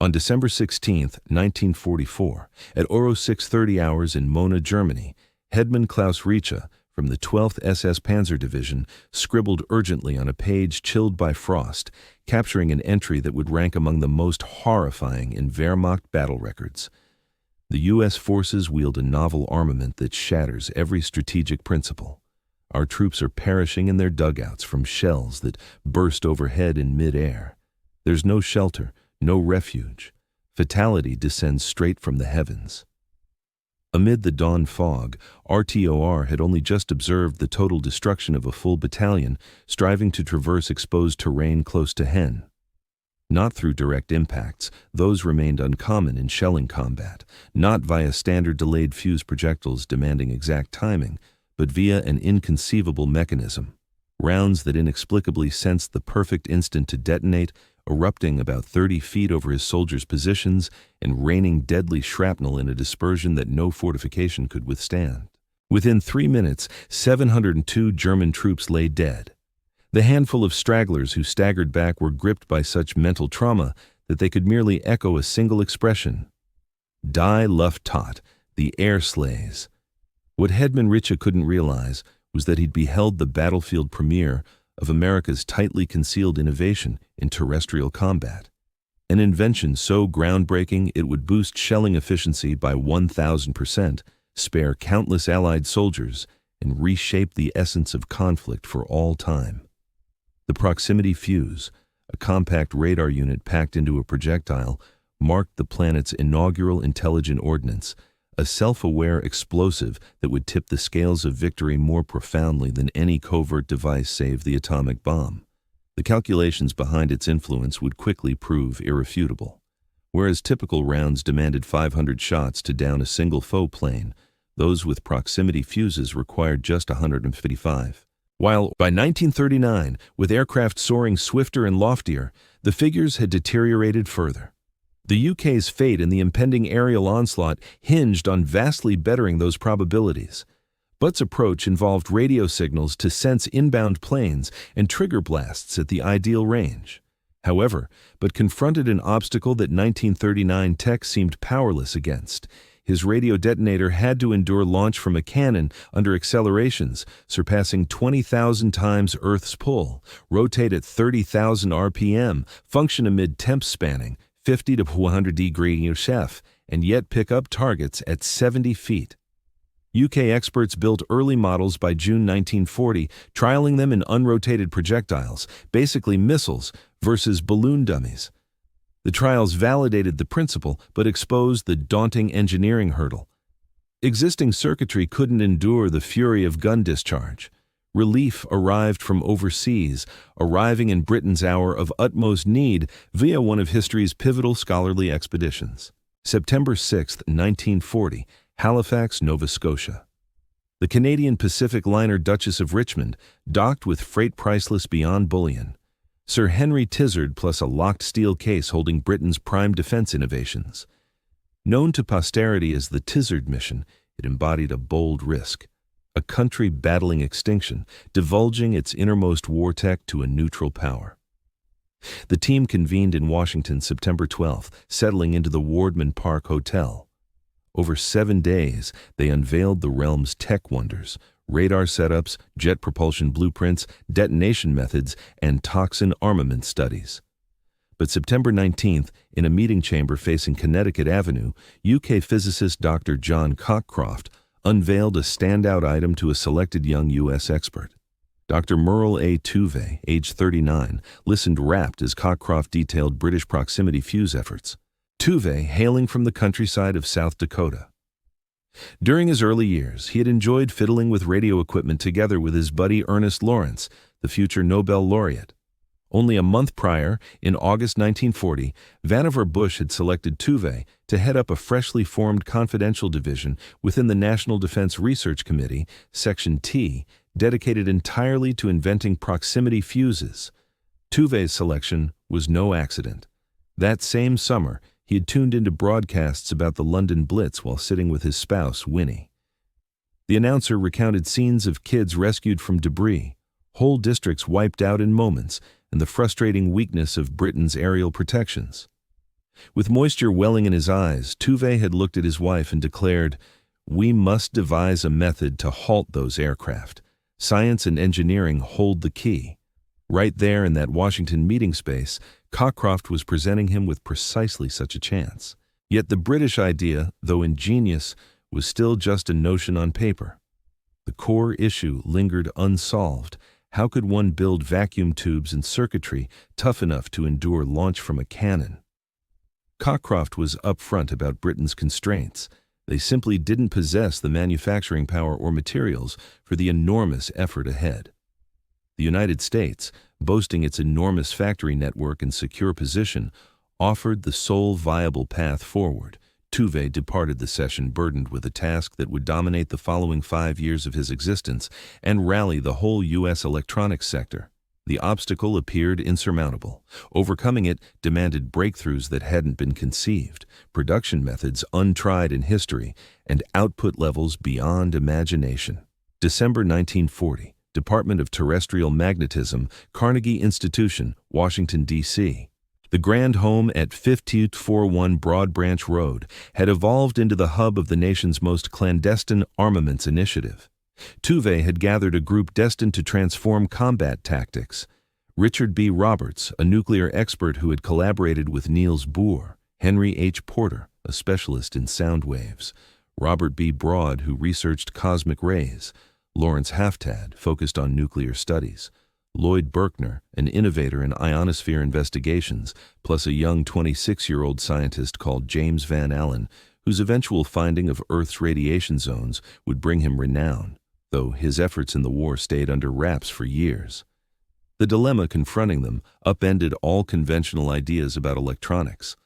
On December 16, 1944, at 0630 hours in Mona, Germany, Hedman Klaus Rietzsche from the 12th SS Panzer Division scribbled urgently on a page chilled by frost, capturing an entry that would rank among the most horrifying in Wehrmacht battle records. The U.S. forces wield a novel armament that shatters every strategic principle. Our troops are perishing in their dugouts from shells that burst overhead in mid-air. There's no shelter, no refuge. Fatality descends straight from the heavens. Amid the dawn fog, RTOR had only just observed the total destruction of a full battalion striving to traverse exposed terrain close to Hen. Not through direct impacts, those remained uncommon in shelling combat, not via standard delayed fuse projectiles demanding exact timing, but via an inconceivable mechanism. Rounds that inexplicably sensed the perfect instant to detonate, erupting about 30 feet over his soldiers' positions and raining deadly shrapnel in a dispersion that no fortification could withstand. Within 3 minutes, 702 German troops lay dead. The handful of stragglers who staggered back were gripped by such mental trauma that they could merely echo a single expression: Die Luft tot, the air slays. What Hedman Rietzsche couldn't realize was that he'd beheld the battlefield premiere of America's tightly concealed innovation in terrestrial combat. An invention so groundbreaking it would boost shelling efficiency by 1,000%, spare countless Allied soldiers, and reshape the essence of conflict for all time. The proximity fuse, a compact radar unit packed into a projectile, marked the planet's inaugural intelligent ordnance, a self-aware explosive that would tip the scales of victory more profoundly than any covert device save the atomic bomb. The calculations behind its influence would quickly prove irrefutable. Whereas typical rounds demanded 500 shots to down a single foe plane, those with proximity fuses required just 155. While by 1939, with aircraft soaring swifter and loftier, the figures had deteriorated further. The UK's fate in the impending aerial onslaught hinged on vastly bettering those probabilities. Butt's approach involved radio signals to sense inbound planes and trigger blasts at the ideal range. However, Butt confronted an obstacle that 1939 tech seemed powerless against. His radio detonator had to endure launch from a cannon under accelerations surpassing 20,000 times Earth's pull, rotate at 30,000 RPM, function amid temps spanning 50 to 100 degrees Celsius, and yet pick up targets at 70 feet. UK experts built early models by June 1940, trialing them in unrotated projectiles, basically missiles, versus balloon dummies. The trials validated the principle, but exposed the daunting engineering hurdle. Existing circuitry couldn't endure the fury of gun discharge. Relief arrived from overseas, arriving in Britain's hour of utmost need via one of history's pivotal scholarly expeditions. September 6, 1940, Halifax, Nova Scotia. The Canadian Pacific liner Duchess of Richmond docked with freight priceless beyond bullion. Sir Henry Tizard plus a locked steel case holding Britain's prime defense innovations. Known to posterity as the Tizard mission, it embodied a bold risk. A country battling extinction, divulging its innermost war tech to a neutral power. The team convened in Washington September 12th, settling into the Wardman Park Hotel. Over 7 days, they unveiled the realm's tech wonders, radar setups, jet propulsion blueprints, detonation methods, and toxin armament studies. But September 19th, in a meeting chamber facing Connecticut Avenue, UK physicist Dr. John Cockcroft unveiled a standout item to a selected young U.S. expert. Dr. Merle A. Tuve, age 39, listened rapt as Cockcroft detailed British proximity fuse efforts. Tuve, hailing from the countryside of South Dakota. During his early years, he had enjoyed fiddling with radio equipment together with his buddy Ernest Lawrence, the future Nobel laureate. Only a month prior, in August 1940, Vannevar Bush had selected Tuve to head up a freshly formed confidential division within the National Defense Research Committee, Section T, dedicated entirely to inventing proximity fuses. Tuve's selection was no accident. That same summer, he had tuned into broadcasts about the London Blitz while sitting with his spouse, Winnie. The announcer recounted scenes of kids rescued from debris, whole districts wiped out in moments, and the frustrating weakness of Britain's aerial protections. With moisture welling in his eyes, Tuve had looked at his wife and declared, "We must devise a method to halt those aircraft. Science and engineering hold the key." Right there in that Washington meeting space, Cockcroft was presenting him with precisely such a chance. Yet the British idea, though ingenious, was still just a notion on paper. The core issue lingered unsolved. How could one build vacuum tubes and circuitry tough enough to endure launch from a cannon? Cockcroft was upfront about Britain's constraints. They simply didn't possess the manufacturing power or materials for the enormous effort ahead. The United States, boasting its enormous factory network and secure position, offered the sole viable path forward. Tuve departed the session burdened with a task that would dominate the following 5 years of his existence and rally the whole U.S. electronics sector. The obstacle appeared insurmountable. Overcoming it demanded breakthroughs that hadn't been conceived, production methods untried in history, and output levels beyond imagination. December 1940, Department of Terrestrial Magnetism, Carnegie Institution, Washington, D.C. The grand home at 5841 Broad Branch Road had evolved into the hub of the nation's most clandestine armaments initiative. Tuve had gathered a group destined to transform combat tactics. Richard B. Roberts, a nuclear expert who had collaborated with Niels Bohr, Henry H. Porter, a specialist in sound waves, Robert B. Broad, who researched cosmic rays, Lawrence Haftad, focused on nuclear studies, Lloyd Berkner, an innovator in ionosphere investigations, plus a young 26-year-old scientist called James Van Allen, whose eventual finding of Earth's radiation zones would bring him renown, though his efforts in the war stayed under wraps for years. The dilemma confronting them upended all conventional ideas about electronics.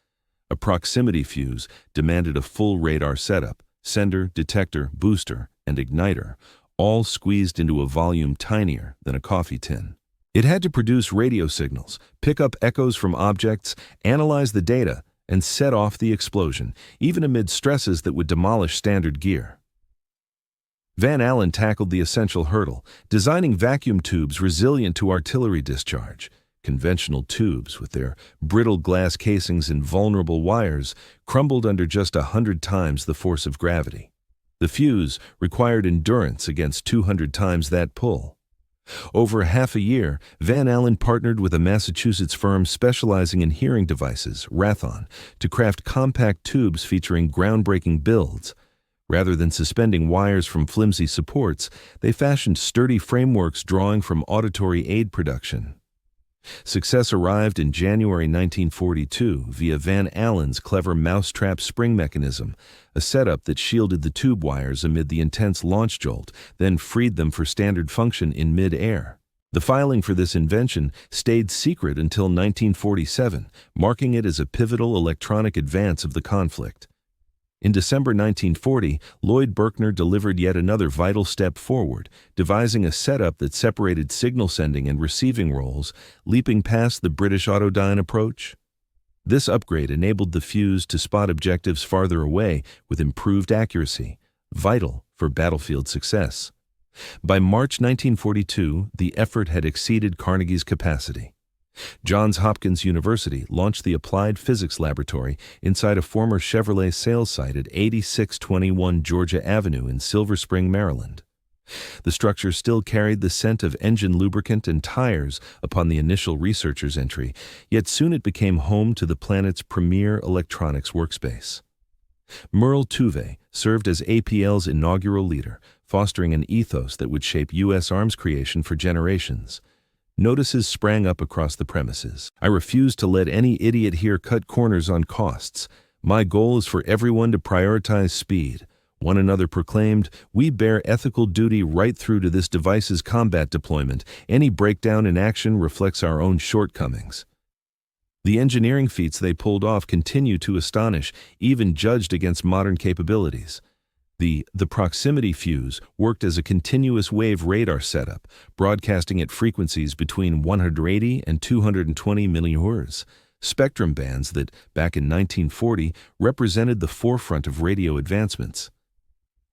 A proximity fuse demanded a full radar setup, sender, detector, booster, and igniter, all squeezed into a volume tinier than a coffee tin. It had to produce radio signals, pick up echoes from objects, analyze the data, and set off the explosion, even amid stresses that would demolish standard gear. Van Allen tackled the essential hurdle, designing vacuum tubes resilient to artillery discharge. Conventional tubes, with their brittle glass casings and vulnerable wires, crumbled under just 100 times the force of gravity. The fuse required endurance against 200 times that pull. Over half a year, Van Allen partnered with a Massachusetts firm specializing in hearing devices, Rathon, to craft compact tubes featuring groundbreaking builds. Rather than suspending wires from flimsy supports, they fashioned sturdy frameworks drawing from auditory aid production. Success arrived in January 1942 via Van Allen's clever mousetrap spring mechanism, a setup that shielded the tube wires amid the intense launch jolt, then freed them for standard function in mid-air. The filing for this invention stayed secret until 1947, marking it as a pivotal electronic advance of the conflict. In December 1940, Lloyd Berkner delivered yet another vital step forward, devising a setup that separated signal sending and receiving roles, leaping past the British Autodyne approach. This upgrade enabled the fuse to spot objectives farther away with improved accuracy, vital for battlefield success. By March 1942, the effort had exceeded Carnegie's capacity. Johns Hopkins University launched the Applied Physics Laboratory inside a former Chevrolet sales site at 8621 Georgia Avenue in Silver Spring, Maryland. The structure still carried the scent of engine lubricant and tires upon the initial researcher's entry, yet soon it became home to the planet's premier electronics workspace. Merle Tuve served as APL's inaugural leader, fostering an ethos that would shape U.S. arms creation for generations. Notices sprang up across the premises. "I refuse to let any idiot here cut corners on costs. My goal is for everyone to prioritize speed." One another proclaimed, "We bear ethical duty right through to this device's combat deployment. Any breakdown in action reflects our own shortcomings." The engineering feats they pulled off continue to astonish, even judged against modern capabilities. The proximity fuse worked as a continuous wave radar setup, broadcasting at frequencies between 180 and 220 MHz, spectrum bands that, back in 1940, represented the forefront of radio advancements.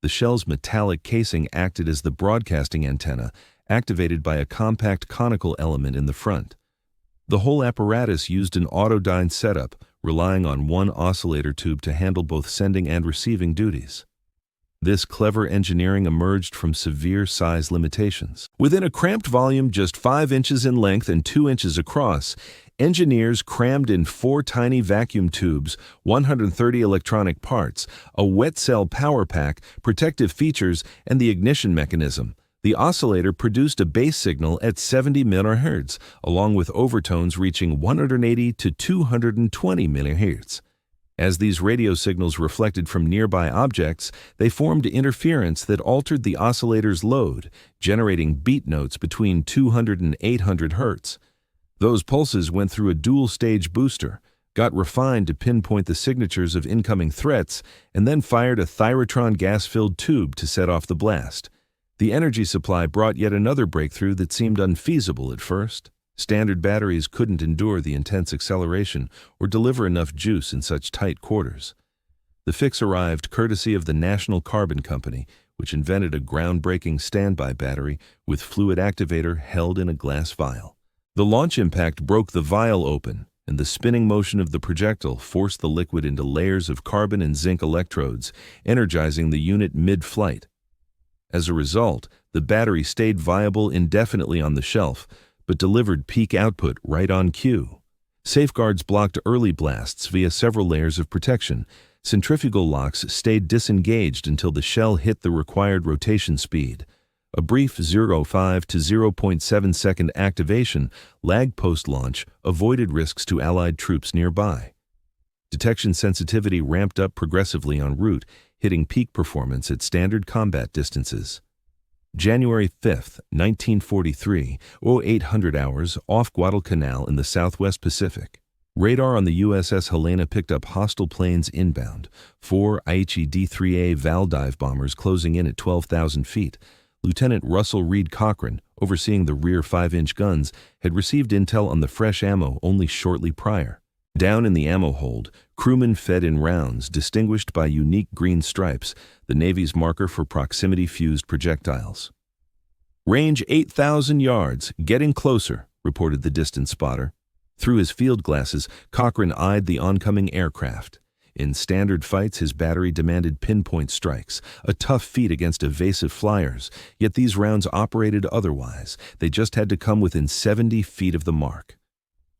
The shell's metallic casing acted as the broadcasting antenna, activated by a compact conical element in the front. The whole apparatus used an Autodyne setup, relying on one oscillator tube to handle both sending and receiving duties. This clever engineering emerged from severe size limitations. Within a cramped volume just 5 inches in length and 2 inches across, engineers crammed in 4 tiny vacuum tubes, 130 electronic parts, a wet cell power pack, protective features, and the ignition mechanism. The oscillator produced a base signal at 70 MHz, along with overtones reaching 180 to 220 MHz. As these radio signals reflected from nearby objects, they formed interference that altered the oscillator's load, generating beat notes between 200 and 800 Hz. Those pulses went through a dual-stage booster, got refined to pinpoint the signatures of incoming threats, and then fired a Thyrotron gas-filled tube to set off the blast. The energy supply brought yet another breakthrough that seemed unfeasible at first. Standard batteries couldn't endure the intense acceleration or deliver enough juice in such tight quarters. The fix arrived courtesy of the National Carbon Company, which invented a groundbreaking standby battery with fluid activator held in a glass vial. The launch impact broke the vial open, and the spinning motion of the projectile forced the liquid into layers of carbon and zinc electrodes, energizing the unit mid-flight. As a result, the battery stayed viable indefinitely on the shelf, but delivered peak output right on cue. Safeguards blocked early blasts via several layers of protection. Centrifugal locks stayed disengaged until the shell hit the required rotation speed. A brief 0.5 to 0.7 second activation lag post-launch avoided risks to Allied troops nearby. Detection sensitivity ramped up progressively en route, hitting peak performance at standard combat distances. January 5, 1943, 0800 hours off Guadalcanal in the southwest Pacific. Radar on the USS Helena picked up hostile planes inbound, 4 Aichi D-3A Val dive bombers closing in at 12,000 feet. Lieutenant Russell Reed Cochran, overseeing the rear 5-inch guns, had received intel on the fresh ammo only shortly prior. Down in the ammo hold, crewmen fed in rounds distinguished by unique green stripes, the Navy's marker for proximity-fused projectiles. "Range 8,000 yards, getting closer," reported the distant spotter. Through his field glasses, Cochran eyed the oncoming aircraft. In standard fights, his battery demanded pinpoint strikes, a tough feat against evasive flyers, yet these rounds operated otherwise. They just had to come within 70 feet of the mark.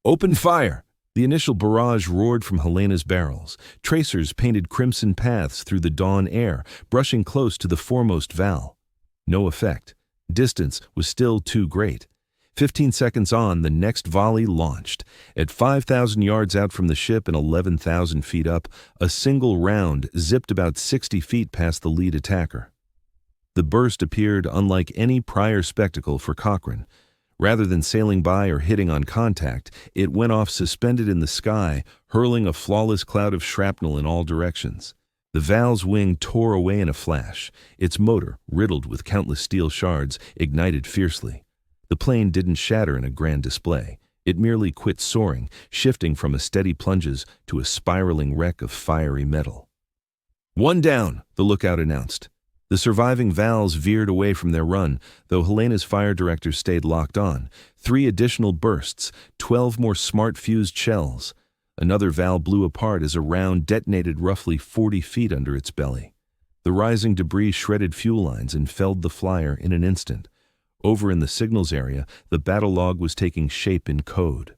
"Open fire!" The initial barrage roared from Helena's barrels. Tracers painted crimson paths through the dawn air, brushing close to the foremost Val. No effect. Distance was still too great. 15 seconds on, the next volley launched. At 5,000 yards out from the ship and 11,000 feet up, a single round zipped about 60 feet past the lead attacker. The burst appeared unlike any prior spectacle for Cochran. Rather than sailing by or hitting on contact, it went off suspended in the sky, hurling a flawless cloud of shrapnel in all directions. The Val's wing tore away in a flash. Its motor, riddled with countless steel shards, ignited fiercely. The plane didn't shatter in a grand display. It merely quit soaring, shifting from a steady plunges to a spiraling wreck of fiery metal. "One down," the lookout announced. The surviving Vals veered away from their run, though Helena's fire director stayed locked on. 3 additional bursts, 12 more smart-fused shells. Another Val blew apart as a round detonated roughly 40 feet under its belly. The rising debris shredded fuel lines and felled the flyer in an instant. Over in the signals area, the battle log was taking shape in code.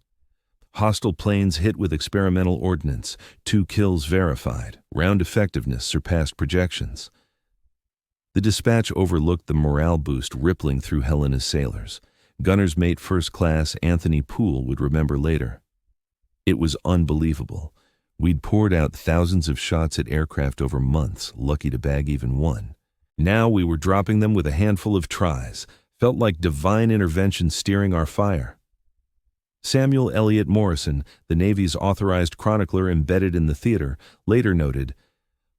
Hostile planes hit with experimental ordnance. 2 kills verified. Round effectiveness surpassed projections. The dispatch overlooked the morale boost rippling through Helena's sailors. Gunner's mate First Class Anthony Poole would remember later. "It was unbelievable. We'd poured out thousands of shots at aircraft over months, lucky to bag even one. Now we were dropping them with a handful of tries. Felt like divine intervention steering our fire." Samuel Eliot Morrison, the Navy's authorized chronicler embedded in the theater, later noted,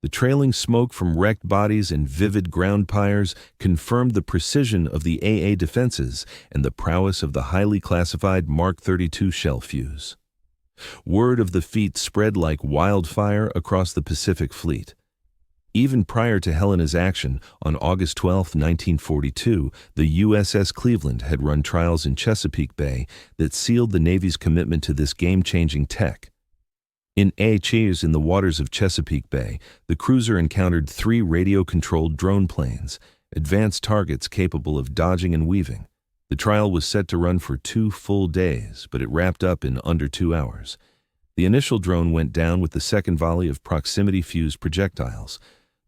"The trailing smoke from wrecked bodies and vivid ground pyres confirmed the precision of the AA defenses and the prowess of the highly classified Mark 32 shell fuse." Word of the feat spread like wildfire across the Pacific Fleet. Even prior to Helena's action, on August 12, 1942, the USS Cleveland had run trials in Chesapeake Bay that sealed the Navy's commitment to this game-changing tech. In Achilles, in the waters of Chesapeake Bay, the cruiser encountered 3 radio-controlled drone planes, advanced targets capable of dodging and weaving. The trial was set to run for 2 full days, but it wrapped up in under 2 hours. The initial drone went down with the second volley of proximity-fused projectiles.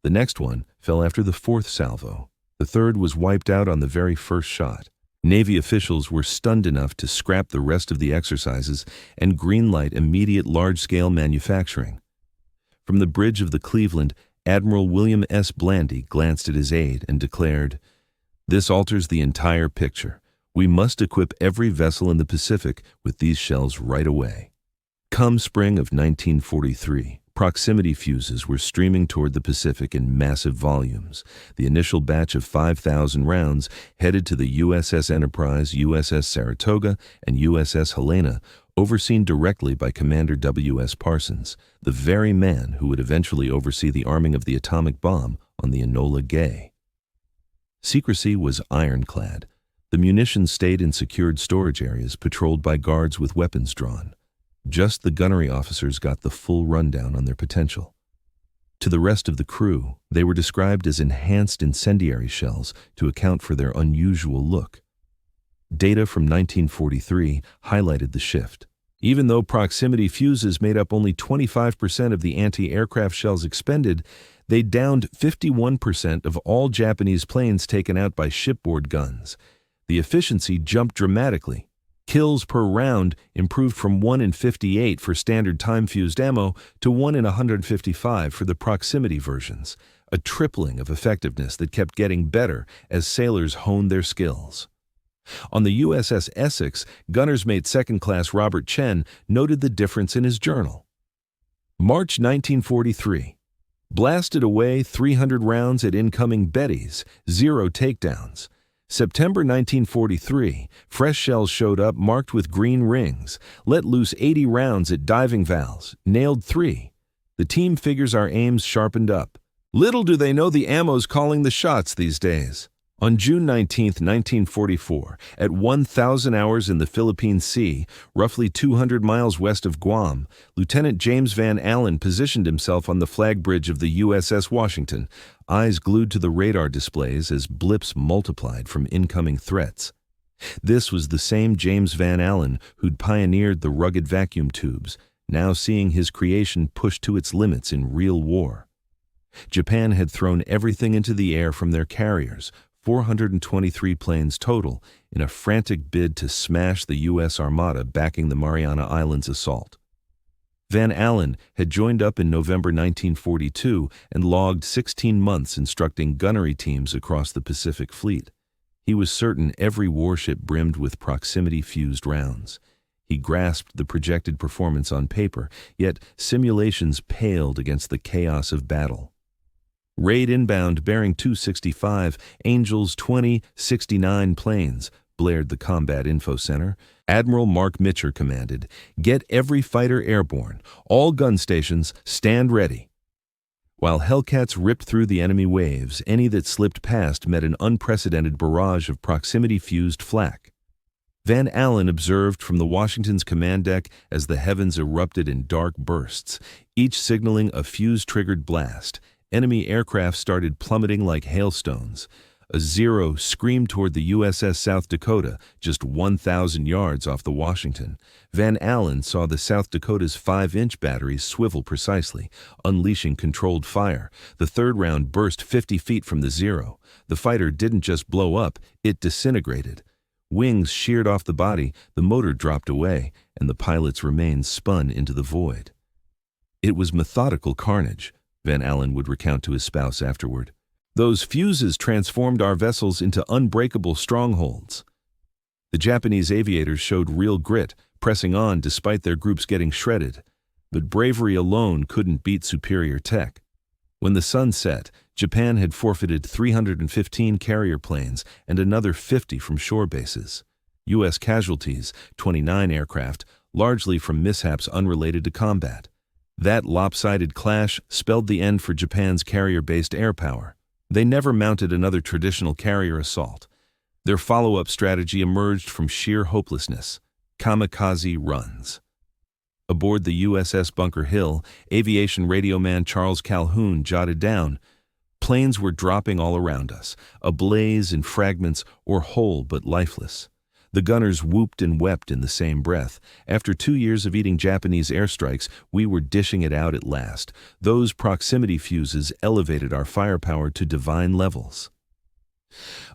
The next one fell after the 4th salvo. The third was wiped out on the very first shot. Navy officials were stunned enough to scrap the rest of the exercises and greenlight immediate large-scale manufacturing. From the bridge of the Cleveland, Admiral William S. Blandy glanced at his aide and declared, "This alters the entire picture. We must equip every vessel in the Pacific with these shells right away." Come spring of 1943, proximity fuses were streaming toward the Pacific in massive volumes. The initial batch of 5,000 rounds headed to the USS Enterprise, USS Saratoga, and USS Helena, overseen directly by Commander W.S. Parsons, the very man who would eventually oversee the arming of the atomic bomb on the Enola Gay. Secrecy was ironclad. The munitions stayed in secured storage areas patrolled by guards with weapons drawn. Just the gunnery officers got the full rundown on their potential. To the rest of the crew, they were described as enhanced incendiary shells to account for their unusual look. Data from 1943 highlighted the shift. Even though proximity fuses made up only 25% of the anti-aircraft shells expended, they downed 51% of all Japanese planes taken out by shipboard guns. The efficiency jumped dramatically. Kills per round improved from 1 in 58 for standard time-fused ammo to 1 in 155 for the proximity versions, a tripling of effectiveness that kept getting better as sailors honed their skills. On the USS Essex, gunner's mate second-class Robert Chen noted the difference in his journal. March 1943. Blasted away 300 rounds at incoming Bettys, 0 takedowns. September 1943, fresh shells showed up marked with green rings. Let loose 80 rounds at diving valves, nailed 3. The team figures our aims sharpened up. Little do they know the ammo's calling the shots these days. On June 19, 1944, at 1,000 hours in the Philippine Sea, roughly 200 miles west of Guam, Lieutenant James Van Allen positioned himself on the flag bridge of the USS Washington, eyes glued to the radar displays as blips multiplied from incoming threats. This was the same James Van Allen who'd pioneered the rugged vacuum tubes, now seeing his creation pushed to its limits in real war. Japan had thrown everything into the air from their carriers, 423 planes total, in a frantic bid to smash the U.S. Armada backing the Mariana Islands assault. Van Allen had joined up in November 1942 and logged 16 months instructing gunnery teams across the Pacific Fleet. He was certain every warship brimmed with proximity-fused rounds. He grasped the projected performance on paper, yet simulations paled against the chaos of battle. Raid inbound bearing 265, Angels 2069 planes, blared the Combat Info Center. Admiral Mark Mitcher commanded, "Get every fighter airborne. All gun stations, stand ready." While Hellcats ripped through the enemy waves, any that slipped past met an unprecedented barrage of proximity-fused flak. Van Allen observed from the Washington's command deck as the heavens erupted in dark bursts, each signaling a fuse-triggered blast. Enemy aircraft started plummeting like hailstones. A 0 screamed toward the USS South Dakota, just 1,000 yards off the Washington. Van Allen saw the South Dakota's 5-inch batteries swivel precisely, unleashing controlled fire. The third round burst 50 feet from the 0. The fighter didn't just blow up, it disintegrated. Wings sheared off the body, the motor dropped away, and the pilot's remains spun into the void. It was methodical carnage, Van Allen would recount to his spouse afterward. Those fuses transformed our vessels into unbreakable strongholds. The Japanese aviators showed real grit, pressing on despite their groups getting shredded. But bravery alone couldn't beat superior tech. When the sun set, Japan had forfeited 315 carrier planes and another 50 from shore bases. U.S. casualties, 29 aircraft, largely from mishaps unrelated to combat. That lopsided clash spelled the end for Japan's carrier-based air power. They never mounted another traditional carrier assault. Their follow-up strategy emerged from sheer hopelessness: kamikaze runs. Aboard the USS Bunker Hill, aviation radio man Charles Calhoun jotted down, "Planes were dropping all around us, ablaze in fragments or whole but lifeless. The gunners whooped and wept in the same breath. After 2 years of eating Japanese airstrikes, we were dishing it out at last. Those proximity fuses elevated our firepower to divine levels."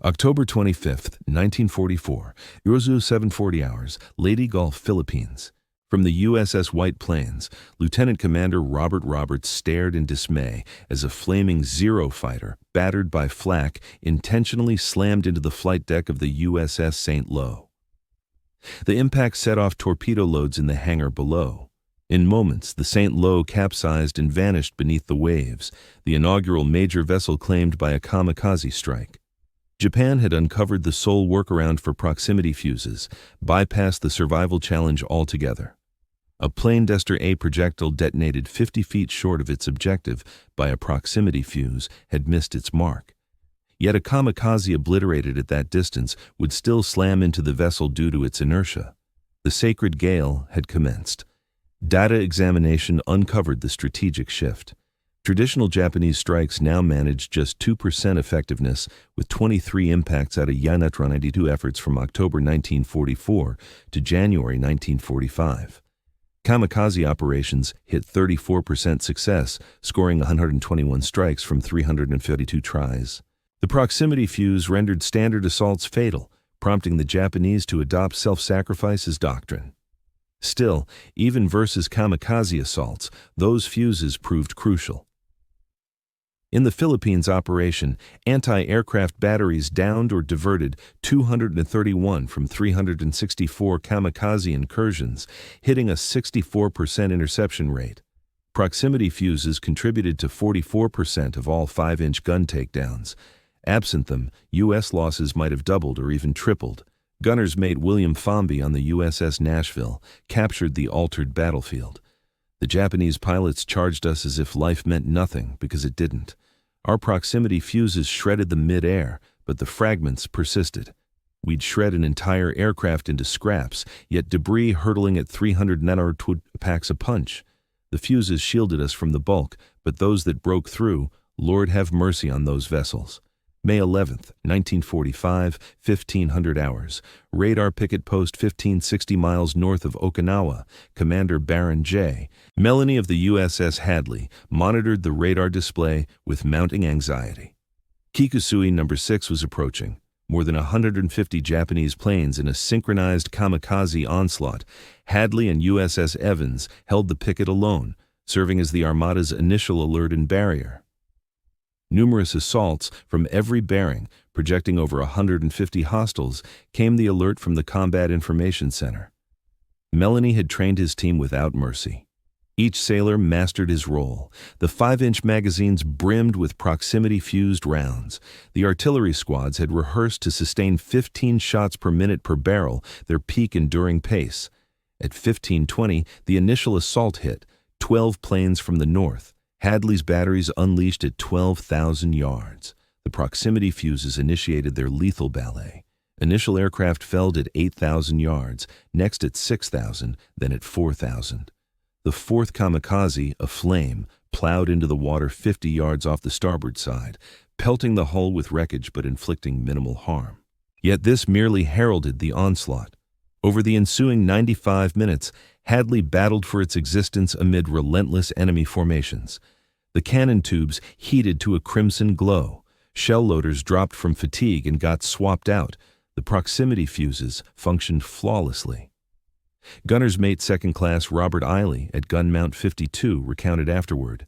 October 25, 1944, Irizu 740 hours, Leyte Gulf, Philippines. From the USS White Plains, Lieutenant Commander Robert Roberts stared in dismay as a flaming Zero fighter, battered by flak, intentionally slammed into the flight deck of the USS St. Lo. The impact set off torpedo loads in the hangar below. In moments, the St. Lo capsized and vanished beneath the waves, the inaugural major vessel claimed by a kamikaze strike. Japan had uncovered the sole workaround for proximity fuses, bypassed the survival challenge altogether. A Planedester A projectile detonated 50 feet short of its objective by a proximity fuse had missed its mark. Yet a kamikaze obliterated at that distance would still slam into the vessel due to its inertia. The sacred gale had commenced. Data examination uncovered the strategic shift. Traditional Japanese strikes now managed just 2% effectiveness, with 23 impacts out of Yanatra 92 efforts from October 1944 to January 1945. Kamikaze operations hit 34% success, scoring 121 strikes from 352 tries. The proximity fuse rendered standard assaults fatal, prompting the Japanese to adopt self-sacrifice as doctrine. Still, even versus kamikaze assaults, those fuses proved crucial. In the Philippines operation, anti-aircraft batteries downed or diverted 231 from 364 kamikaze incursions, hitting a 64% interception rate. Proximity fuses contributed to 44% of all 5-inch gun takedowns. Absent them, U.S. losses might have doubled or even tripled. Gunners mate William Fomby on the USS Nashville captured the altered battlefield. The Japanese pilots charged us as if life meant nothing, because it didn't. Our proximity fuses shredded the mid-air, but the fragments persisted. We'd shred an entire aircraft into scraps, yet debris hurtling at 300 nanotwood packs a punch. The fuses shielded us from the bulk, but those that broke through, Lord have mercy on those vessels. May 11, 1945, 1500 hours. Radar picket post 1560 miles north of Okinawa. Commander Baron J. Melanie of the USS Hadley monitored the radar display with mounting anxiety. Kikusui No. 6 was approaching. More than 150 Japanese planes in a synchronized kamikaze onslaught. Hadley and USS Evans held the picket alone, serving as the Armada's initial alert and barrier. Numerous assaults from every bearing, projecting over 150 hostiles, came the alert from the Combat Information Center. Melanie had trained his team without mercy. Each sailor mastered his role. The 5-inch magazines brimmed with proximity-fused rounds. The artillery squads had rehearsed to sustain 15 shots per minute per barrel, their peak enduring pace. At 15:20, the initial assault hit, 12 planes from the north. Hadley's batteries unleashed at 12,000 yards. The proximity fuses initiated their lethal ballet. Initial aircraft felled at 8,000 yards, next at 6,000, then at 4,000. The fourth kamikaze, aflame, plowed into the water 50 yards off the starboard side, pelting the hull with wreckage but inflicting minimal harm. Yet this merely heralded the onslaught. Over the ensuing 95 minutes, Hadley battled for its existence amid relentless enemy formations. The cannon tubes heated to a crimson glow. Shell loaders dropped from fatigue and got swapped out. The proximity fuses functioned flawlessly. Gunner's mate Second Class Robert Eiley at Gun Mount 52 recounted afterward.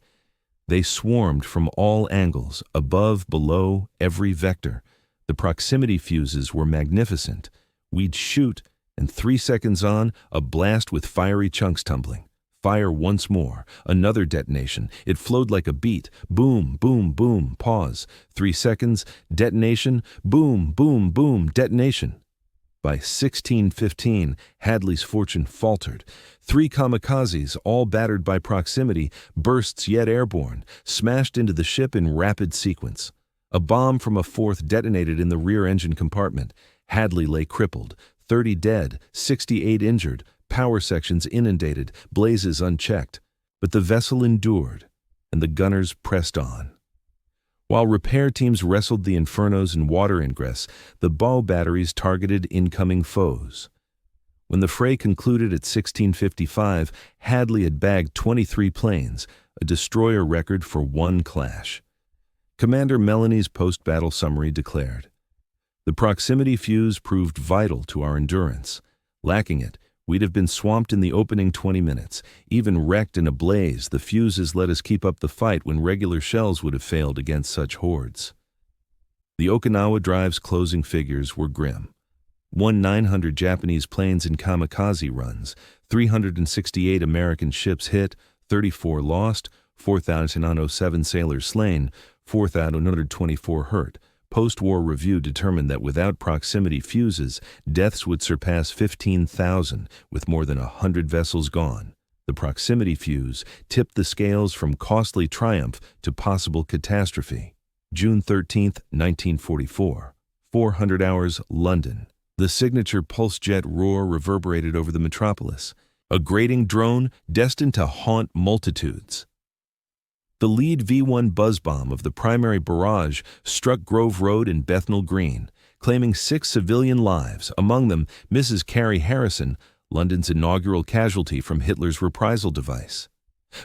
They swarmed from all angles, above, below, every vector. The proximity fuses were magnificent. We'd shoot, and 3 seconds on, a blast with fiery chunks tumbling. Fire once more. Another detonation. It flowed like a beat. Boom, boom, boom, pause. 3 seconds, detonation. Boom, boom, boom, detonation. By 16:15, Hadley's fortune faltered. 3 kamikazes, all battered by proximity, bursts yet airborne, smashed into the ship in rapid sequence. A bomb from a 4th detonated in the rear engine compartment. Hadley lay crippled, 30 dead, 68 injured, power sections inundated, blazes unchecked. But the vessel endured, and the gunners pressed on. While repair teams wrestled the infernos and water ingress, the bow batteries targeted incoming foes. When the fray concluded at 16:55, Hadley had bagged 23 planes, a destroyer record for one clash. Commander Melanie's post-battle summary declared, "The proximity fuse proved vital to our endurance. Lacking it, we'd have been swamped in the opening 20 minutes. Even wrecked in a blaze, the fuses let us keep up the fight when regular shells would have failed against such hordes." The Okinawa Drive's closing figures were grim. 900 Japanese planes in kamikaze runs, 368 American ships hit, 34 lost, 4,007 sailors slain, 4,124 hurt. Post-war review determined that without proximity fuses, deaths would surpass 15,000, with more than 100 vessels gone. The proximity fuse tipped the scales from costly triumph to possible catastrophe. June 13, 1944. 400 hours, London. The signature pulse jet roar reverberated over the metropolis, a grating drone destined to haunt multitudes. The lead V-1 buzz bomb of the primary barrage struck Grove Road in Bethnal Green, claiming 6 civilian lives, among them Mrs. Carrie Harrison, London's inaugural casualty from Hitler's reprisal device.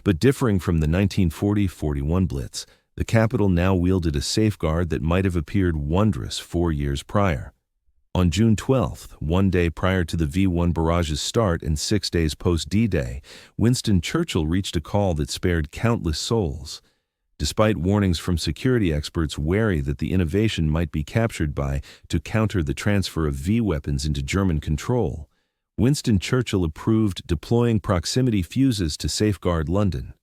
But differing from the 1940-41 Blitz, the capital now wielded a safeguard that might have appeared wondrous 4 years prior. On June 12th, one day prior to the V-1 barrage's start and 6 days post-D-Day, Winston Churchill reached a call that spared countless souls. Despite warnings from security experts wary that the innovation might be captured by to counter the transfer of V-weapons into German control, Winston Churchill approved deploying proximity fuses to safeguard London.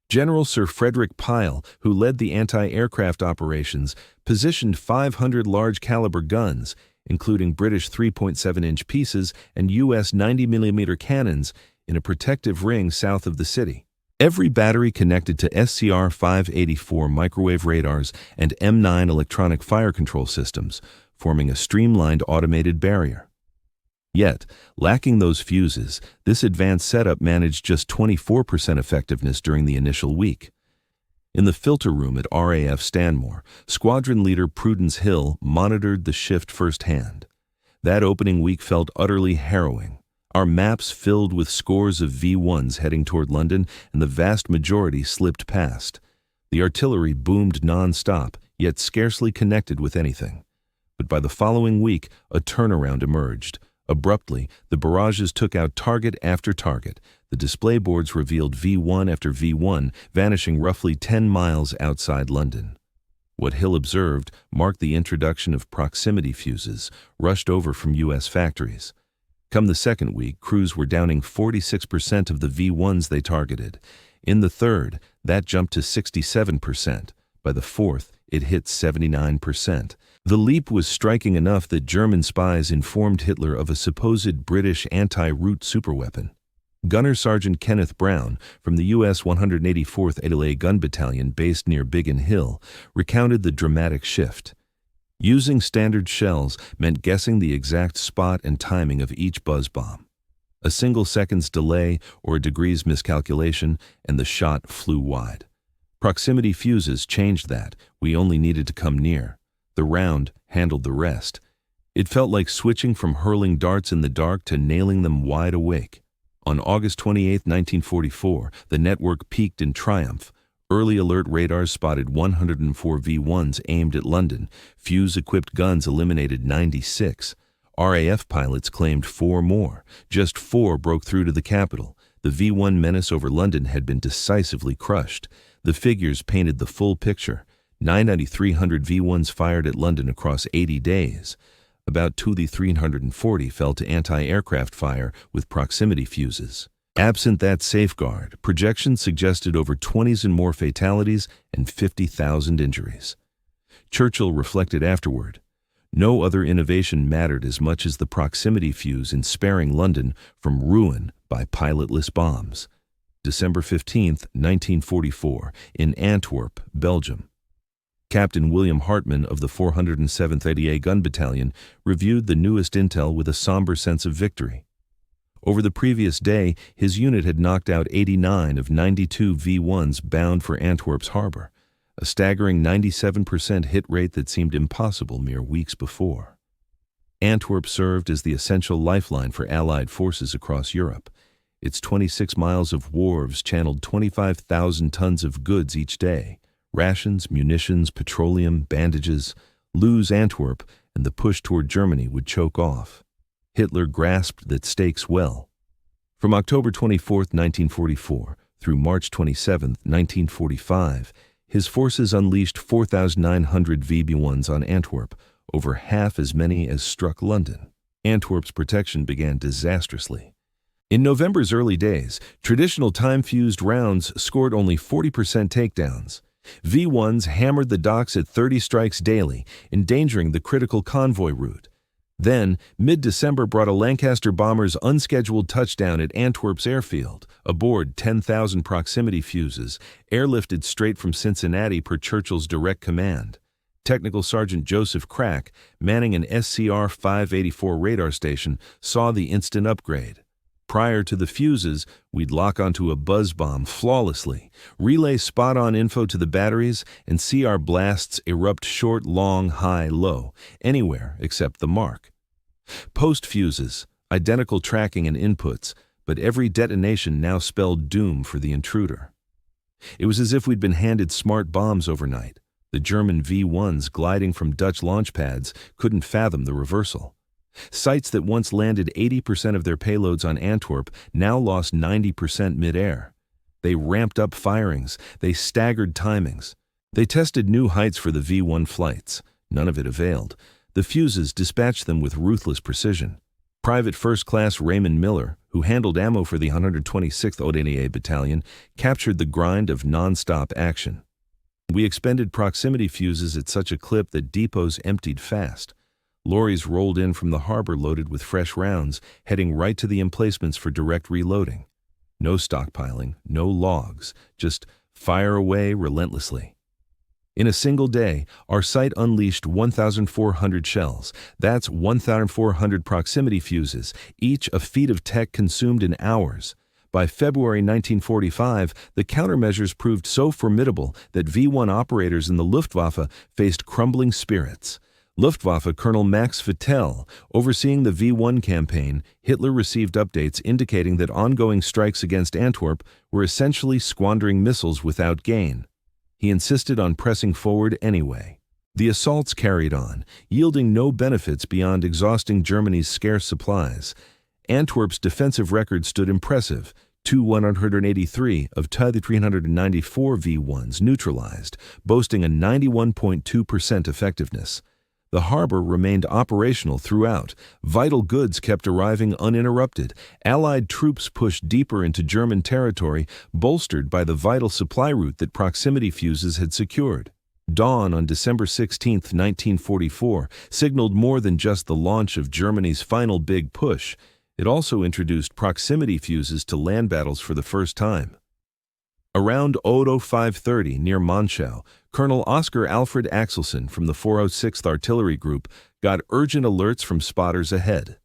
General Sir Frederick Pyle, who led the anti-aircraft operations, positioned 500 large-caliber guns, including British 3.7-inch pieces and U.S. 90mm cannons, in a protective ring south of the city. Every battery connected to SCR 584 microwave radars and M9 electronic fire control systems, forming a streamlined automated barrier. Yet, lacking those fuses, this advanced setup managed just 24% effectiveness during the initial week. In the filter room at RAF Stanmore, Squadron Leader Prudence Hill monitored the shift firsthand. That opening week felt utterly harrowing. Our maps filled with scores of V-1s heading toward London, and the vast majority slipped past. The artillery boomed non-stop, yet scarcely connected with anything. But by the following week, a turnaround emerged. Abruptly, the barrages took out target after target. The display boards revealed V-1 after V-1, vanishing roughly 10 miles outside London. What Hill observed marked the introduction of proximity fuses, rushed over from U.S. factories. Come the second week, crews were downing 46% of the V-1s they targeted. In the third, that jumped to 67%. By the fourth, it hit 79%. The leap was striking enough that German spies informed Hitler of a supposed British anti-root superweapon. Gunner Sergeant Kenneth Brown, from the U.S. 184th ALA Gun Battalion based near Biggin Hill, recounted the dramatic shift. Using standard shells meant guessing the exact spot and timing of each buzz bomb. A single second's delay or a degree's miscalculation, and the shot flew wide. Proximity fuses changed that. We only needed to come near. The round handled the rest. It felt like switching from hurling darts in the dark to nailing them wide awake. On August 28, 1944, the network peaked in triumph. Early alert radars spotted 104 V-1s aimed at London. Fuse-equipped guns eliminated 96. RAF pilots claimed 4 more. Just 4 broke through to the capital. The V-1 menace over London had been decisively crushed. The figures painted the full picture. 9,300 V-1s fired at London across 80 days. About 2,340 fell to anti-aircraft fire with proximity fuses. Absent that safeguard, projections suggested over 20s and more fatalities and 50,000 injuries. Churchill reflected afterward, "No other innovation mattered as much as the proximity fuse in sparing London from ruin by pilotless bombs." December 15, 1944, in Antwerp, Belgium. Captain William Hartman of the 407th ADA Gun Battalion reviewed the newest intel with a somber sense of victory. Over the previous day, his unit had knocked out 89 of 92 V-1s bound for Antwerp's harbor, a staggering 97% hit rate that seemed impossible mere weeks before. Antwerp served as the essential lifeline for Allied forces across Europe. Its 26 miles of wharves channeled 25,000 tons of goods each day: rations, munitions, petroleum, bandages. Lose Antwerp, and the push toward Germany would choke off. Hitler grasped that stakes well. From October 24, 1944, through March 27, 1945, his forces unleashed 4,900 VB1s on Antwerp, over half as many as struck London. Antwerp's protection began disastrously. In November's early days, traditional time-fused rounds scored only 40% takedowns. V-1s hammered the docks at 30 strikes daily, endangering the critical convoy route. Then, mid-December brought a Lancaster bomber's unscheduled touchdown at Antwerp's airfield, aboard 10,000 proximity fuses, airlifted straight from Cincinnati per Churchill's direct command. Technical Sergeant Joseph Crack, manning an SCR 584 radar station, saw the instant upgrade. Prior to the fuses, we'd lock onto a buzz bomb flawlessly, relay spot-on info to the batteries, and see our blasts erupt short, long, high, low, anywhere except the mark. Post-fuses, identical tracking and inputs, but every detonation now spelled doom for the intruder. It was as if we'd been handed smart bombs overnight. The German V-1s gliding from Dutch launch pads couldn't fathom the reversal. Sites that once landed 80% of their payloads on Antwerp now lost 90% mid-air. They ramped up firings, they staggered timings. They tested new heights for the V-1 flights. None of it availed. The fuses dispatched them with ruthless precision. Private First Class Raymond Miller, who handled ammo for the 126th Haute Battalion, captured the grind of non-stop action. We expended proximity fuses at such a clip that depots emptied fast. Lorries rolled in from the harbor loaded with fresh rounds, heading right to the emplacements for direct reloading. No stockpiling, no logs, just fire away relentlessly. In a single day, our site unleashed 1,400 shells. That's 1,400 proximity fuses, each a feat of tech consumed in hours. By February 1945, the countermeasures proved so formidable that V-1 operators in the Luftwaffe faced crumbling spirits. Luftwaffe Colonel Max Vittel, overseeing the V-1 campaign, Hitler received updates indicating that ongoing strikes against Antwerp were essentially squandering missiles without gain. He insisted on pressing forward anyway. The assaults carried on, yielding no benefits beyond exhausting Germany's scarce supplies. Antwerp's defensive record stood impressive: 183 of 394 V-1s neutralized, boasting a 91.2% effectiveness. The harbor remained operational throughout. Vital goods kept arriving uninterrupted. Allied troops pushed deeper into German territory, bolstered by the vital supply route that proximity fuses had secured. Dawn on December 16, 1944, signaled more than just the launch of Germany's final big push. It also introduced proximity fuses to land battles for the first time. Around Odo 5:30 near Monschau, Colonel Oscar Alfred Axelson from the 406th Artillery Group got urgent alerts from spotters ahead.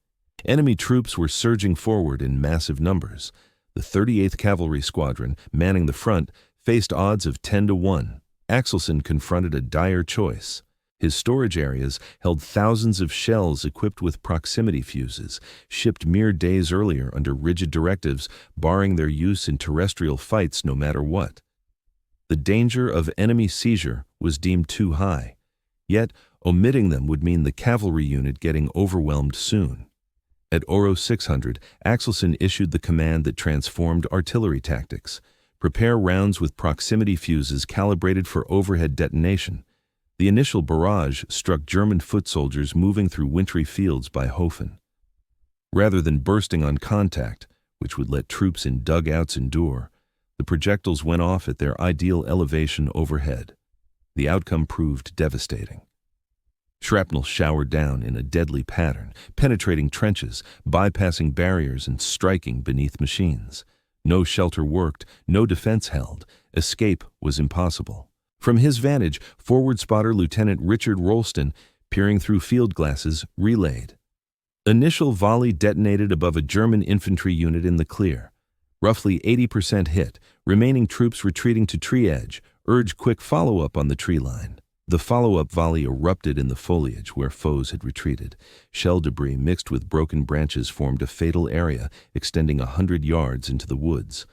Enemy troops were surging forward in massive numbers. The 38th Cavalry Squadron, manning the front, faced odds of 10-1. Axelson confronted a dire choice. His storage areas held thousands of shells equipped with proximity fuses, shipped mere days earlier under rigid directives, barring their use in terrestrial fights no matter what. The danger of enemy seizure was deemed too high, yet omitting them would mean the cavalry unit getting overwhelmed soon. At Oro 600, Axelson issued the command that transformed artillery tactics: prepare rounds with proximity fuses calibrated for overhead detonation. The initial barrage struck German foot soldiers moving through wintry fields by Hofen. Rather than bursting on contact, which would let troops in dugouts endure, the projectiles went off at their ideal elevation overhead. The outcome proved devastating. Shrapnel showered down in a deadly pattern, penetrating trenches, bypassing barriers, and striking beneath machines. No shelter worked, no defense held. Escape was impossible. From his vantage, forward spotter Lieutenant Richard Rolston, peering through field glasses, relayed: Initial volley detonated above a German infantry unit in the clear. Roughly 80% hit, remaining troops retreating to tree edge, urge quick follow-up on the tree line. The follow-up volley erupted in the foliage where foes had retreated. Shell debris mixed with broken branches formed a fatal area extending 100 yards into the woods.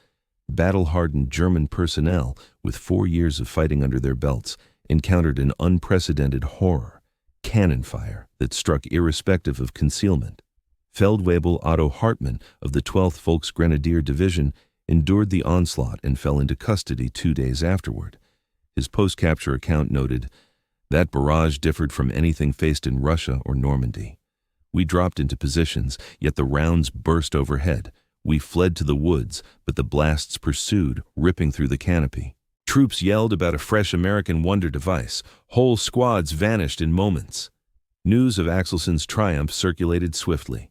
Battle-hardened German personnel, with 4 years of fighting under their belts, encountered an unprecedented horror, cannon fire that struck irrespective of concealment. Feldwebel Otto Hartmann of the 12th Volksgrenadier Division endured the onslaught and fell into custody 2 days afterward. His post-capture account noted, "That barrage differed from anything faced in Russia or Normandy. We dropped into positions, yet the rounds burst overhead. We fled to the woods, but the blasts pursued, ripping through the canopy. Troops yelled about a fresh American wonder device. Whole squads vanished in moments." News of Axelson's triumph circulated swiftly.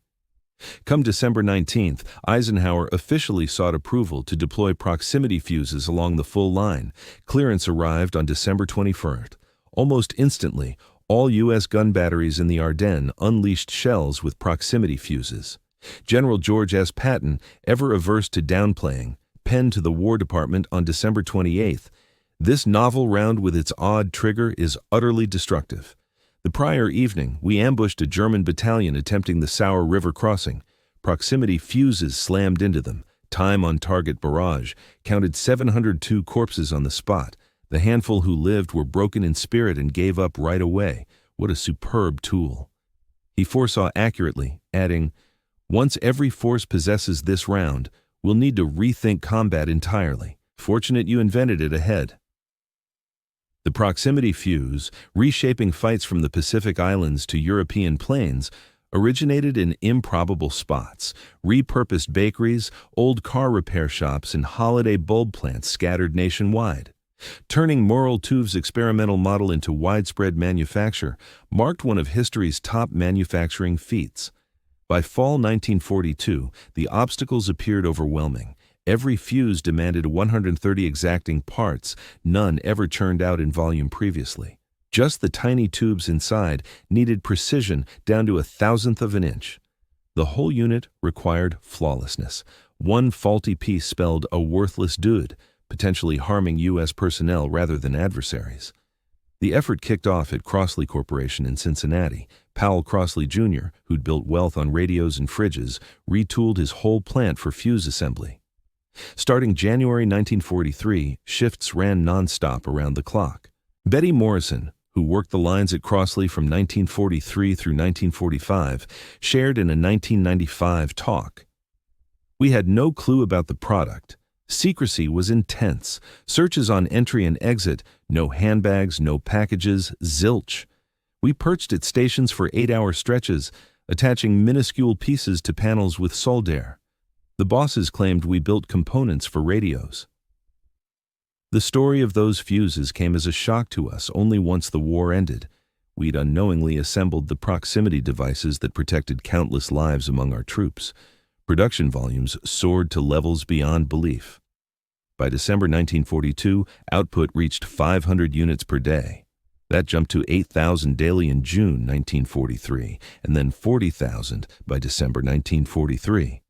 Come December 19th, Eisenhower officially sought approval to deploy proximity fuses along the full line. Clearance arrived on December 21st. Almost instantly, all U.S. gun batteries in the Ardennes unleashed shells with proximity fuses. General George S. Patton, ever averse to downplaying, penned to the War Department on December 28th, "This novel round with its odd trigger is utterly destructive. The prior evening, we ambushed a German battalion attempting the Sauer River crossing. Proximity fuses slammed into them. Time on target barrage. Counted 702 corpses on the spot. The handful who lived were broken in spirit and gave up right away. What a superb tool." He foresaw accurately, adding, "Once every force possesses this round, we'll need to rethink combat entirely. Fortunate you invented it ahead." The proximity fuse, reshaping fights from the Pacific Islands to European plains, originated in improbable spots: repurposed bakeries, old car repair shops, and holiday bulb plants scattered nationwide. Turning Moral Tuve's experimental model into widespread manufacture marked one of history's top manufacturing feats. By fall 1942, the obstacles appeared overwhelming. Every fuse demanded 130 exacting parts, none ever churned out in volume previously. Just the tiny tubes inside needed precision down to 1/1000th of an inch. The whole unit required flawlessness. One faulty piece spelled a worthless dude, potentially harming U.S. personnel rather than adversaries. The effort kicked off at Crossley Corporation in Cincinnati. Powell Crossley Jr., who'd built wealth on radios and fridges, retooled his whole plant for fuse assembly. Starting January 1943, shifts ran nonstop around the clock. Betty Morrison, who worked the lines at Crossley from 1943 through 1945, shared in a 1995 talk. "We had no clue about the product. Secrecy was intense. Searches on entry and exit, no handbags, no packages, zilch. We perched at stations for 8-hour stretches, attaching minuscule pieces to panels with solder. The bosses claimed we built components for radios." The story of those fuses came as a shock to us only once the war ended. We'd unknowingly assembled the proximity devices that protected countless lives among our troops. Production volumes soared to levels beyond belief. By December 1942, output reached 500 units per day. That jumped to 8,000 daily in June 1943, and then 40,000 by December 1943.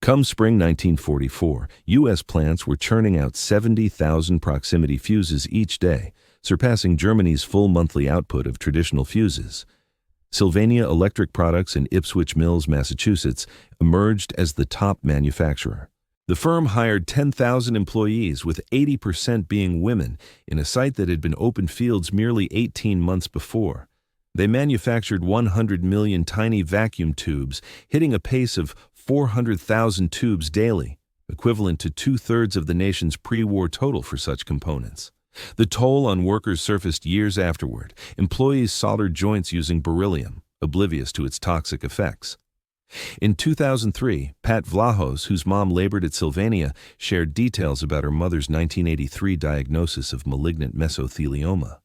Come spring 1944, U.S. plants were churning out 70,000 proximity fuses each day, surpassing Germany's full monthly output of traditional fuses. Sylvania Electric Products in Ipswich Mills, Massachusetts, emerged as the top manufacturer. The firm hired 10,000 employees, with 80% being women, in a site that had been open fields merely 18 months before. They manufactured 100 million tiny vacuum tubes, hitting a pace of 400,000 tubes daily, equivalent to 2/3 of the nation's pre-war total for such components. The toll on workers surfaced years afterward. Employees soldered joints using beryllium, oblivious to its toxic effects. In 2003, Pat Vlahos, whose mom labored at Sylvania, shared details about her mother's 1983 diagnosis of malignant mesothelioma.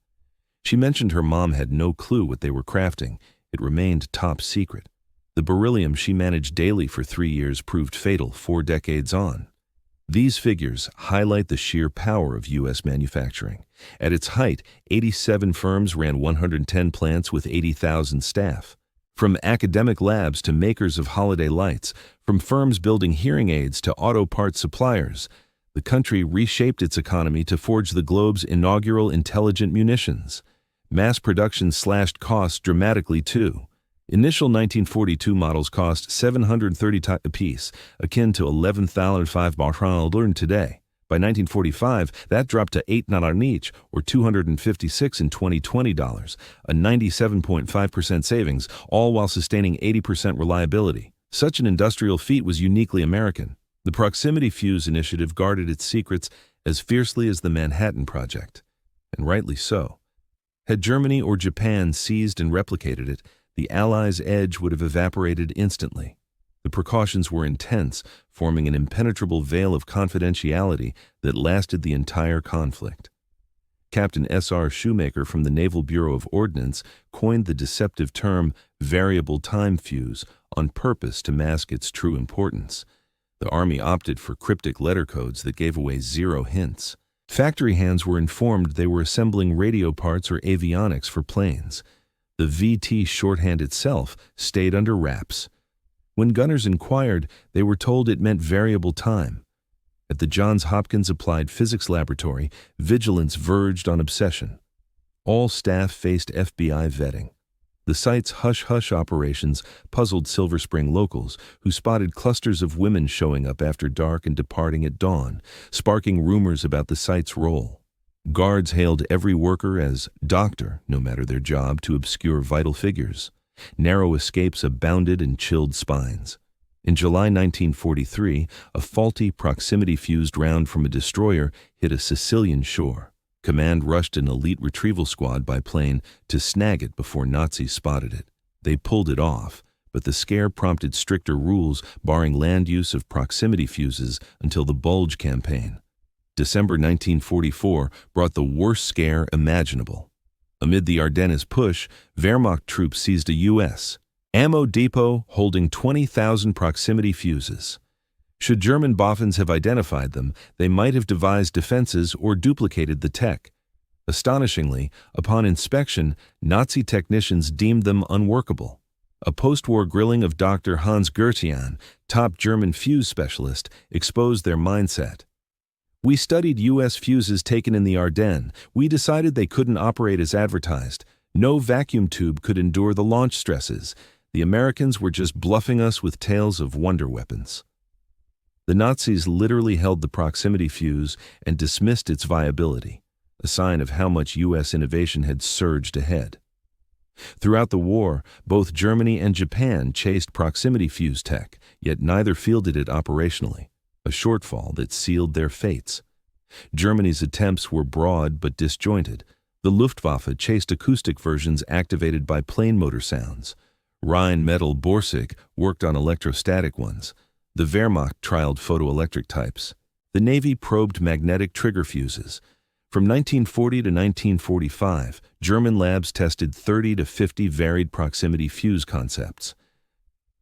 She mentioned her mom had no clue what they were crafting. It remained top secret. The beryllium she managed daily for 3 years proved fatal 4 decades on. These figures highlight the sheer power of U.S. manufacturing. At its height, 87 firms ran 110 plants with 80,000 staff. From academic labs to makers of holiday lights, from firms building hearing aids to auto parts suppliers, the country reshaped its economy to forge the globe's inaugural intelligent munitions. Mass production slashed costs dramatically too. Initial 1942 models cost $730 apiece, akin to $11,500 today. By 1945, that dropped to $8 each, or $256 in 2020 dollars, a 97.5% savings, all while sustaining 80% reliability. Such an industrial feat was uniquely American. The Proximity Fuse initiative guarded its secrets as fiercely as the Manhattan Project, and rightly so. Had Germany or Japan seized and replicated it, the Allies' edge would have evaporated instantly. The precautions were intense, forming an impenetrable veil of confidentiality that lasted the entire conflict. Captain S.R. Shoemaker from the Naval Bureau of Ordnance coined the deceptive term variable time fuse on purpose to mask its true importance. The Army opted for cryptic letter codes that gave away zero hints. Factory hands were informed they were assembling radio parts or avionics for planes. The VT shorthand itself stayed under wraps. When gunners inquired, they were told it meant variable time. At the Johns Hopkins Applied Physics Laboratory, vigilance verged on obsession. All staff faced FBI vetting. The site's hush-hush operations puzzled Silver Spring locals, who spotted clusters of women showing up after dark and departing at dawn, sparking rumors about the site's role. Guards hailed every worker as doctor, no matter their job, to obscure vital figures. Narrow escapes abounded and chilled spines. In July 1943, a faulty proximity-fused round from a destroyer hit a Sicilian shore. Command rushed an elite retrieval squad by plane to snag it before Nazis spotted it. They pulled it off, but the scare prompted stricter rules barring land use of proximity fuses until the Bulge campaign. December 1944 brought the worst scare imaginable. Amid the Ardennes push, Wehrmacht troops seized a U.S. ammo depot holding 20,000 proximity fuses. Should German boffins have identified them, they might have devised defenses or duplicated the tech. Astonishingly, upon inspection, Nazi technicians deemed them unworkable. A post-war grilling of Dr. Hans Gertian, top German fuse specialist, exposed their mindset. We studied U.S. fuses taken in the Ardennes. We decided they couldn't operate as advertised. No vacuum tube could endure the launch stresses. The Americans were just bluffing us with tales of wonder weapons. The Nazis literally held the proximity fuse and dismissed its viability, a sign of how much U.S. innovation had surged ahead. Throughout the war, both Germany and Japan chased proximity fuse tech, yet neither fielded it operationally, a shortfall that sealed their fates. Germany's attempts were broad but disjointed. The Luftwaffe chased acoustic versions activated by plane motor sounds. Rheinmetall Borsig worked on electrostatic ones. The Wehrmacht trialed photoelectric types. The Navy probed magnetic trigger fuses. From 1940 to 1945, German labs tested 30 to 50 varied proximity fuse concepts.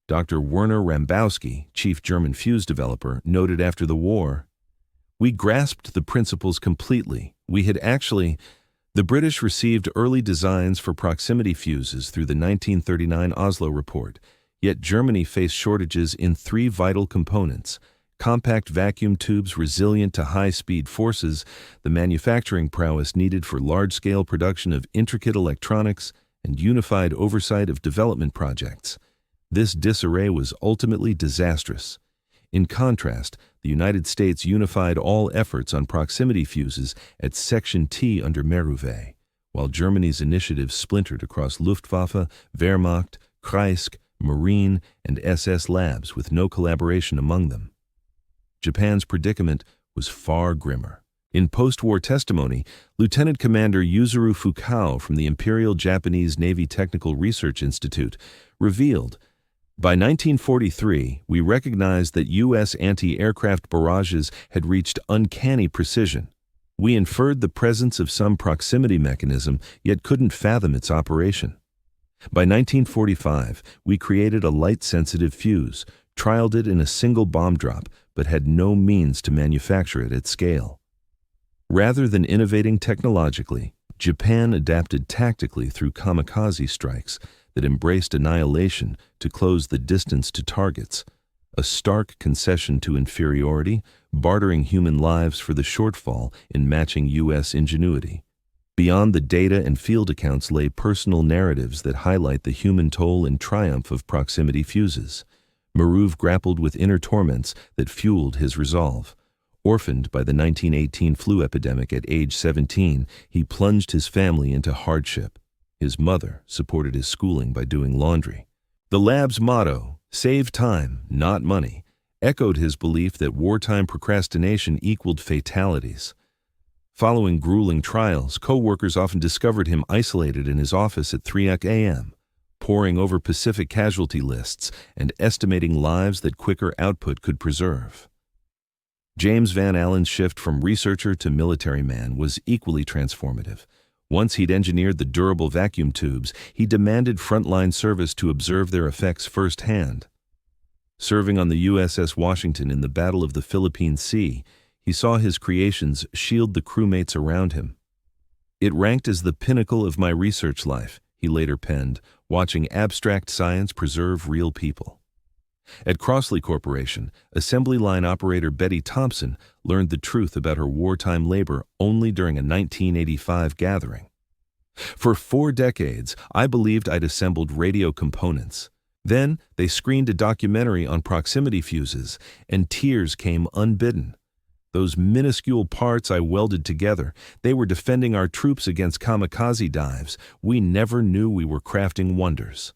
Dr. Werner Rambowski, chief German fuse developer, noted after the war, "We grasped the principles completely. The British received early designs for proximity fuses through the 1939 Oslo Report, yet Germany faced shortages in 3 vital components: compact vacuum tubes resilient to high-speed forces, the manufacturing prowess needed for large-scale production of intricate electronics, and unified oversight of development projects. This disarray was ultimately disastrous. In contrast, the United States unified all efforts on proximity fuses at Section T under Merouvet, while Germany's initiatives splintered across Luftwaffe, Wehrmacht, Kreisky, Marine, and SS labs with no collaboration among them. Japan's predicament was far grimmer. In post-war testimony, Lieutenant Commander Yuzuru Fukao from the Imperial Japanese Navy Technical Research Institute revealed, "By 1943, we recognized that U.S. anti-aircraft barrages had reached uncanny precision. We inferred the presence of some proximity mechanism, yet couldn't fathom its operation. By 1945, we created a light-sensitive fuse, trialed it in a single bomb drop, but had no means to manufacture it at scale. Rather than innovating technologically, Japan adapted tactically through kamikaze strikes that embraced annihilation to close the distance to targets, a stark concession to inferiority, bartering human lives for the shortfall in matching U.S. ingenuity. Beyond the data and field accounts lay personal narratives that highlight the human toll and triumph of proximity fuses. Maruv grappled with inner torments that fueled his resolve. Orphaned by the 1918 flu epidemic at age 17, he plunged his family into hardship. His mother supported his schooling by doing laundry. The lab's motto, "Save time, not money," echoed his belief that wartime procrastination equaled fatalities. Following grueling trials, co-workers often discovered him isolated in his office at 3 a.m., poring over Pacific casualty lists and estimating lives that quicker output could preserve. James Van Allen's shift from researcher to military man was equally transformative. Once he'd engineered the durable vacuum tubes, he demanded frontline service to observe their effects firsthand. Serving on the USS Washington in the Battle of the Philippine Sea, he saw his creations shield the crewmates around him. "It ranked as the pinnacle of my research life," he later penned, watching abstract science preserve real people. At Crossley Corporation, assembly line operator Betty Thompson learned the truth about her wartime labor only during a 1985 gathering. "For 4 decades, I believed I'd assembled radio components. Then they screened a documentary on proximity fuses, and tears came unbidden. Those minuscule parts I welded together, they were defending our troops against kamikaze dives. We never knew we were crafting wonders."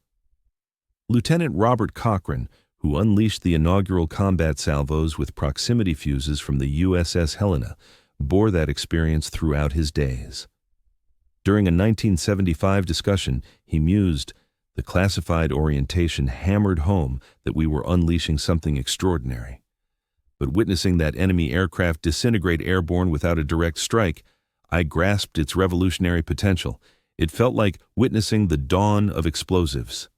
Lieutenant Robert Cochran, who unleashed the inaugural combat salvos with proximity fuses from the USS Helena, bore that experience throughout his days. During a 1975 discussion, he mused, "The classified orientation hammered home that we were unleashing something extraordinary. But witnessing that enemy aircraft disintegrate airborne without a direct strike, I grasped its revolutionary potential. It felt like witnessing the dawn of explosives."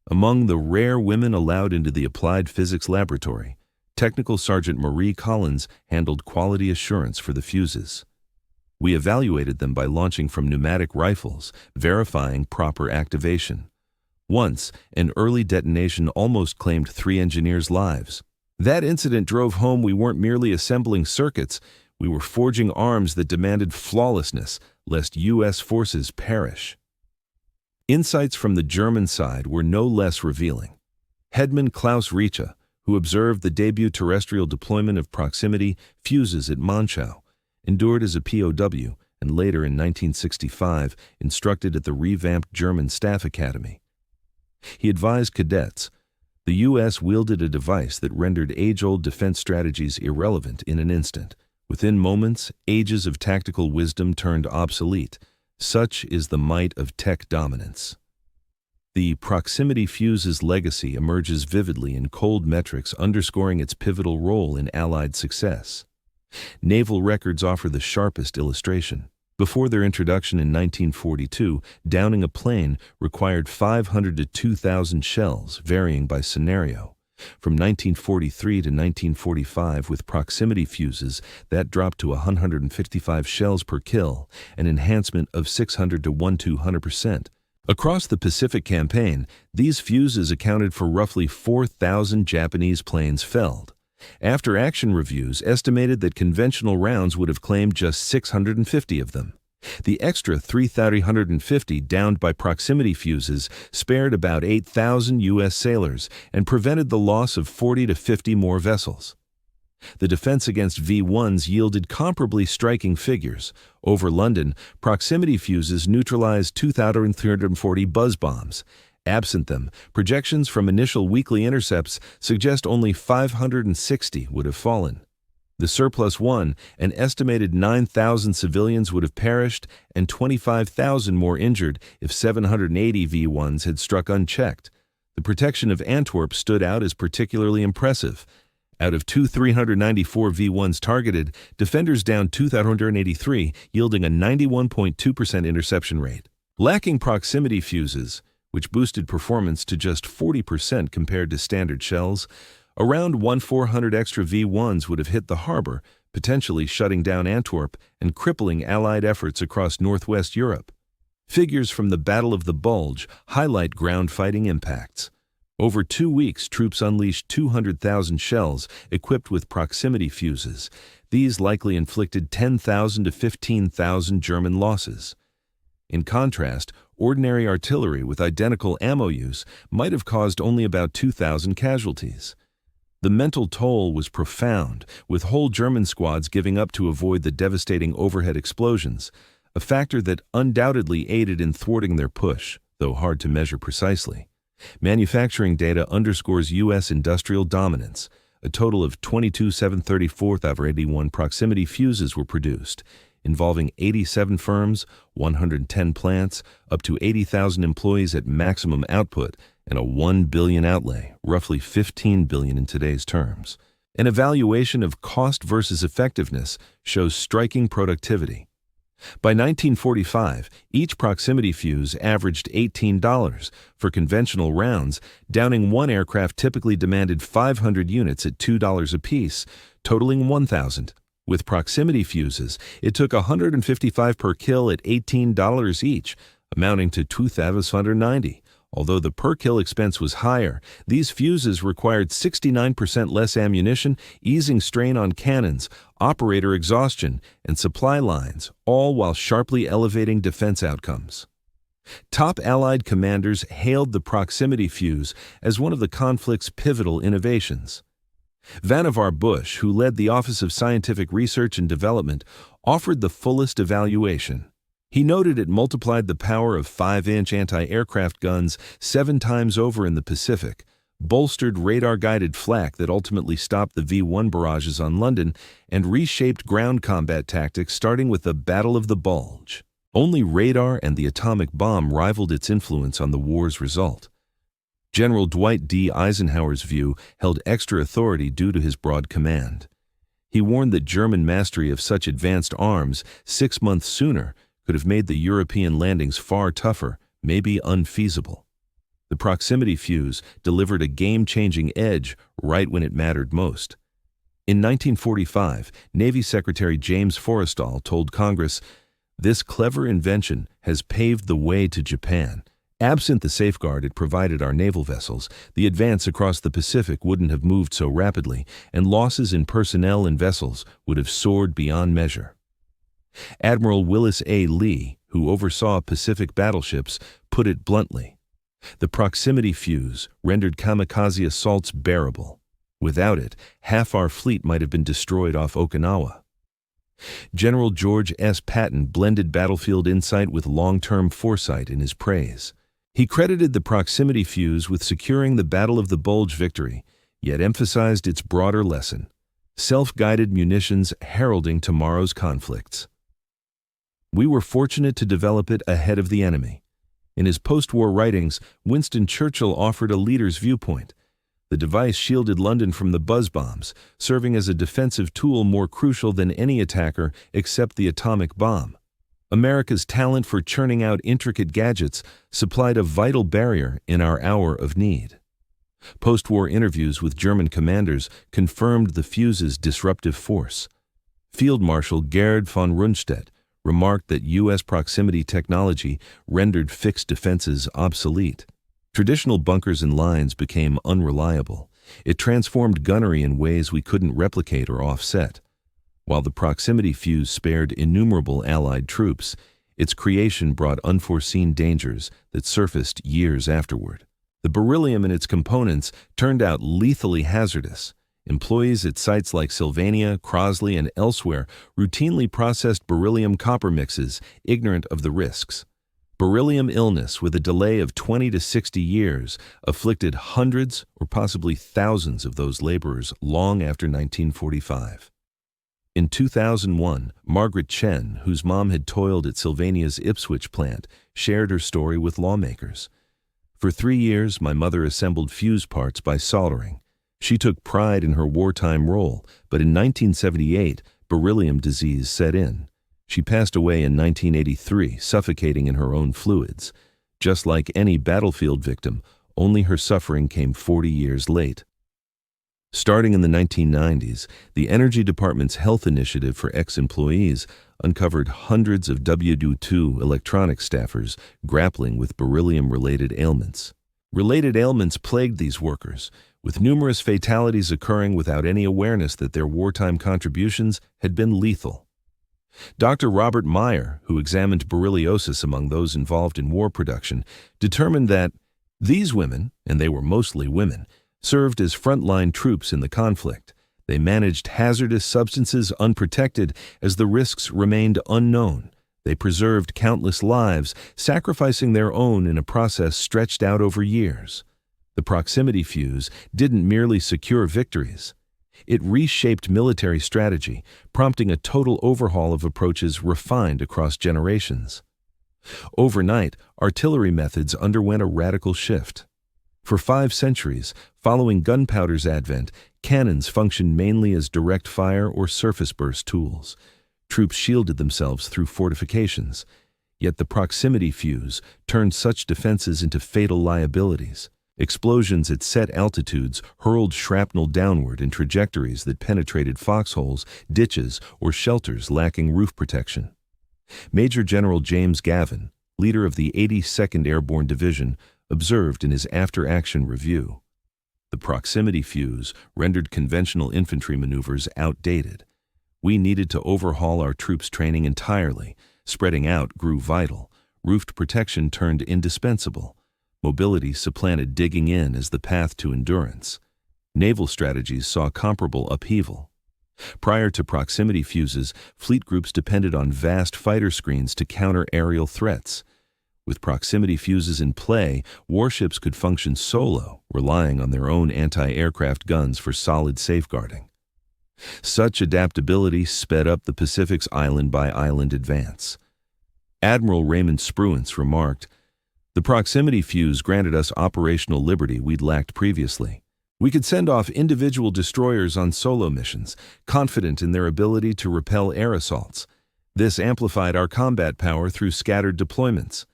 Among the rare women allowed into the Applied Physics Laboratory, Technical Sergeant Marie Collins handled quality assurance for the fuses. "We evaluated them by launching from pneumatic rifles, verifying proper activation. Once, an early detonation almost claimed 3 engineers' lives. That incident drove home we weren't merely assembling circuits, we were forging arms that demanded flawlessness, lest U.S. forces perish." Insights from the German side were no less revealing. Hedman Klaus Rieche, who observed the debut terrestrial deployment of proximity fuses at Monschau, endured as a POW and later in 1965 instructed at the revamped German Staff Academy. He advised cadets, "The U.S. wielded a device that rendered age-old defense strategies irrelevant in an instant. Within moments, ages of tactical wisdom turned obsolete. Such is the might of tech dominance." The proximity fuse's legacy emerges vividly in cold metrics underscoring its pivotal role in Allied success. Naval records offer the sharpest illustration. Before their introduction in 1942, downing a plane required 500 to 2,000 shells, varying by scenario. From 1943 to 1945, with proximity fuses, that dropped to 155 shells per kill, an enhancement of 600 to 1,200%. Across the Pacific Campaign, these fuses accounted for roughly 4,000 Japanese planes felled. After-action reviews estimated that conventional rounds would have claimed just 650 of them. The extra 3,350 downed by proximity fuses spared about 8,000 U.S. sailors and prevented the loss of 40 to 50 more vessels. The defense against V-1s yielded comparably striking figures. Over London, proximity fuses neutralized 2,340 buzz bombs. Absent them, projections from initial weekly intercepts suggest only 560 would have fallen. The surplus won, an estimated 9,000 civilians would have perished and 25,000 more injured if 780 V-1s had struck unchecked. The protection of Antwerp stood out as particularly impressive. Out of 394 V-1s targeted, defenders downed 2,383, yielding a 91.2% interception rate. Lacking proximity fuses, which boosted performance to just 40% compared to standard shells, around 1,400 extra V-1s would have hit the harbor, potentially shutting down Antwerp and crippling Allied efforts across northwest Europe. Figures from the Battle of the Bulge highlight ground fighting impacts. Over 2 weeks, troops unleashed 200,000 shells equipped with proximity fuses. These likely inflicted 10,000 to 15,000 German losses. In contrast, ordinary artillery with identical ammo use might have caused only about 2,000 casualties. The mental toll was profound, with whole German squads giving up to avoid the devastating overhead explosions, a factor that undoubtedly aided in thwarting their push, though hard to measure precisely. Manufacturing data underscores U.S. industrial dominance. A total of 22,734,081 proximity fuses were produced, involving 87 firms, 110 plants, up to 80,000 employees at maximum output, and a $1 billion outlay, roughly $15 billion in today's terms. An evaluation of cost versus effectiveness shows striking productivity. By 1945, each proximity fuse averaged $18. For conventional rounds, downing one aircraft typically demanded 500 units at $2 apiece, totaling 1,000. With proximity fuses, it took 155 per kill at $18 each, amounting to 2,590. Although the per-kill expense was higher, these fuses required 69% less ammunition, easing strain on cannons, operator exhaustion, and supply lines, all while sharply elevating defense outcomes. Top Allied commanders hailed the proximity fuse as one of the conflict's pivotal innovations. Vannevar Bush, who led the Office of Scientific Research and Development, offered the fullest evaluation. He noted it multiplied the power of 5-inch anti-aircraft guns 7 times over in the Pacific, bolstered radar-guided flak that ultimately stopped the V-1 barrages on London, and reshaped ground combat tactics starting with the Battle of the Bulge. Only radar and the atomic bomb rivaled its influence on the war's result. General Dwight D. Eisenhower's view held extra authority due to his broad command. He warned that German mastery of such advanced arms 6 months sooner could have made the European landings far tougher, maybe unfeasible. The proximity fuse delivered a game-changing edge right when it mattered most. In 1945, Navy Secretary James Forrestal told Congress, "This clever invention has paved the way to Japan. Absent the safeguard it provided our naval vessels, the advance across the Pacific wouldn't have moved so rapidly, and losses in personnel and vessels would have soared beyond measure." Admiral Willis A. Lee, who oversaw Pacific battleships, put it bluntly, "The proximity fuse rendered kamikaze assaults bearable. Without it, half our fleet might have been destroyed off Okinawa." General George S. Patton blended battlefield insight with long-term foresight in his praise. He credited the proximity fuse with securing the Battle of the Bulge victory, yet emphasized its broader lesson: self-guided munitions heralding tomorrow's conflicts. "We were fortunate to develop it ahead of the enemy." In his post-war writings, Winston Churchill offered a leader's viewpoint. The device shielded London from the buzz bombs, serving as a defensive tool more crucial than any attacker except the atomic bomb. America's talent for churning out intricate gadgets supplied a vital barrier in our hour of need. Post-war interviews with German commanders confirmed the fuse's disruptive force. Field Marshal Gerhard von Rundstedt remarked that U.S. proximity technology rendered fixed defenses obsolete. Traditional bunkers and lines became unreliable. It transformed gunnery in ways we couldn't replicate or offset. While the proximity fuse spared innumerable Allied troops, its creation brought unforeseen dangers that surfaced years afterward. The beryllium in its components turned out lethally hazardous. Employees at sites like Sylvania, Crosley, and elsewhere routinely processed beryllium-copper mixes, ignorant of the risks. Beryllium illness, with a delay of 20 to 60 years, afflicted hundreds or possibly thousands of those laborers long after 1945. In 2001, Margaret Chen, whose mom had toiled at Sylvania's Ipswich plant, shared her story with lawmakers. "For 3 years, my mother assembled fuse parts by soldering. She took pride in her wartime role, but in 1978, beryllium disease set in. She passed away in 1983, suffocating in her own fluids. Just like any battlefield victim, only her suffering came 40 years late." Starting in the 1990s, the Energy Department's Health Initiative for Ex-Employees uncovered hundreds of WD-2 electronics staffers grappling with beryllium-related ailments. Related ailments plagued these workers, with numerous fatalities occurring without any awareness that their wartime contributions had been lethal. Dr. Robert Meyer, who examined berylliosis among those involved in war production, determined that these women, and they were mostly women, served as frontline troops in the conflict. They managed hazardous substances unprotected as the risks remained unknown. They preserved countless lives, sacrificing their own in a process stretched out over years. The proximity fuse didn't merely secure victories. It reshaped military strategy, prompting a total overhaul of approaches refined across generations. Overnight, artillery methods underwent a radical shift. For 5 centuries, following gunpowder's advent, cannons functioned mainly as direct fire or surface burst tools. Troops shielded themselves through fortifications. Yet the proximity fuse turned such defenses into fatal liabilities. Explosions at set altitudes hurled shrapnel downward in trajectories that penetrated foxholes, ditches, or shelters lacking roof protection. Major General James Gavin, leader of the 82nd Airborne Division, observed in his after-action review. The proximity fuse rendered conventional infantry maneuvers outdated. We needed to overhaul our troops' training entirely. Spreading out grew vital. Roofed protection turned indispensable. Mobility supplanted digging in as the path to endurance. Naval strategies saw comparable upheaval. Prior to proximity fuses, fleet groups depended on vast fighter screens to counter aerial threats. With proximity fuses in play, warships could function solo, relying on their own anti-aircraft guns for solid safeguarding. Such adaptability sped up the Pacific's island-by-island advance. Admiral Raymond Spruance remarked, "The proximity fuse granted us operational liberty we'd lacked previously. We could send off individual destroyers on solo missions, confident in their ability to repel air assaults. This amplified our combat power through scattered deployments.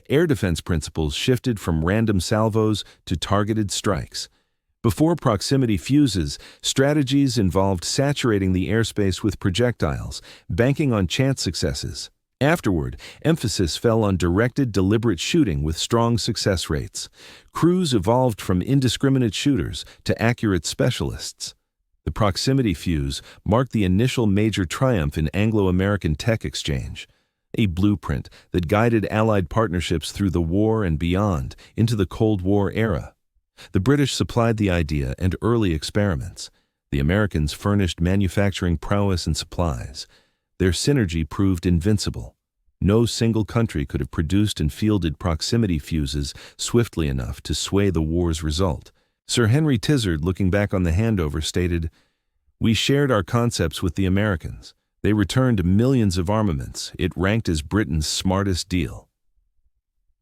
Air defense principles shifted from random salvos to targeted strikes. Before proximity fuses, strategies involved saturating the airspace with projectiles, banking on chance successes. Afterward, emphasis fell on directed, deliberate shooting with strong success rates. Crews evolved from indiscriminate shooters to accurate specialists. The proximity fuse marked the initial major triumph in Anglo-American tech exchange, a blueprint that guided Allied partnerships through the war and beyond into the Cold War era. The British supplied the idea and early experiments. The Americans furnished manufacturing prowess and supplies. Their synergy proved invincible. No single country could have produced and fielded proximity fuses swiftly enough to sway the war's result. Sir Henry Tizard, looking back on the handover, stated, "We shared our concepts with the Americans. They returned millions of armaments. It ranked as Britain's smartest deal."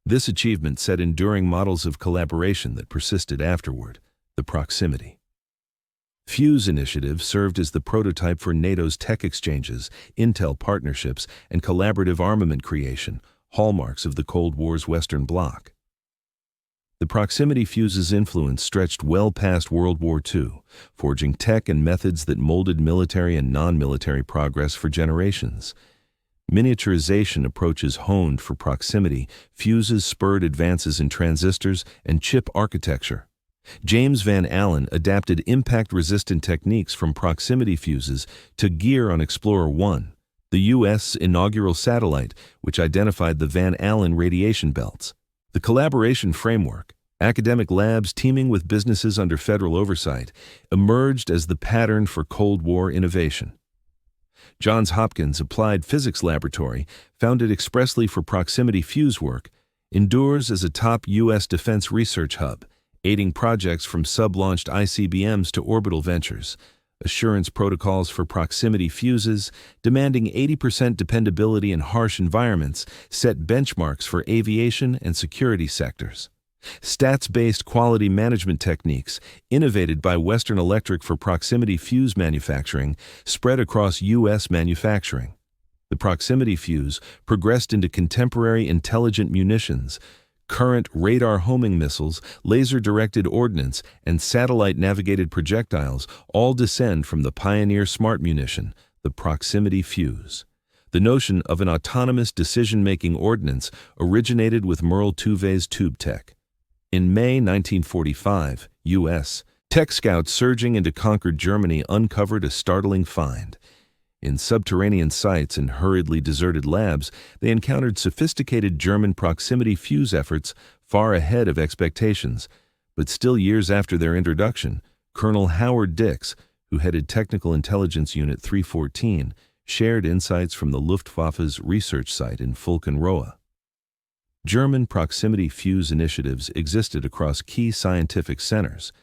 This achievement set enduring models of collaboration that persisted afterward, the proximity fuse initiative served as the prototype for NATO's tech exchanges, intel partnerships, and collaborative armament creation, hallmarks of the Cold War's Western Bloc. The proximity fuse's influence stretched well past World War II, forging tech and methods that molded military and non-military progress for generations. Miniaturization approaches honed for proximity, fuses spurred advances in transistors and chip architecture. James Van Allen adapted impact-resistant techniques from proximity fuses to gear on Explorer 1, the U.S. inaugural satellite, which identified the Van Allen radiation belts. The collaboration framework, academic labs teaming with businesses under federal oversight, emerged as the pattern for Cold War innovation. Johns Hopkins Applied Physics Laboratory, founded expressly for proximity fuse work, endures as a top U.S. defense research hub, aiding projects from sub-launched ICBMs to orbital ventures. Assurance protocols for proximity fuses, demanding 80% dependability in harsh environments, set benchmarks for aviation and security sectors. Stats-based quality management techniques, innovated by Western Electric for proximity fuse manufacturing, spread across U.S. manufacturing. The proximity fuse progressed into contemporary intelligent munitions, Current radar homing missiles, laser-directed ordnance, and satellite-navigated projectiles all descend from the pioneer smart munition, the proximity fuse. The notion of an autonomous decision-making ordnance originated with Merle Tuve's tube tech. In May 1945, U.S. tech scouts surging into conquered Germany uncovered a startling find. In subterranean sites and hurriedly deserted labs, they encountered sophisticated German proximity fuse efforts far ahead of expectations. But still years after their introduction, Colonel Howard Dix, who headed Technical Intelligence Unit 314, shared insights from the Luftwaffe's research site in Fulkenroa. German proximity fuse initiatives existed across key scientific centers.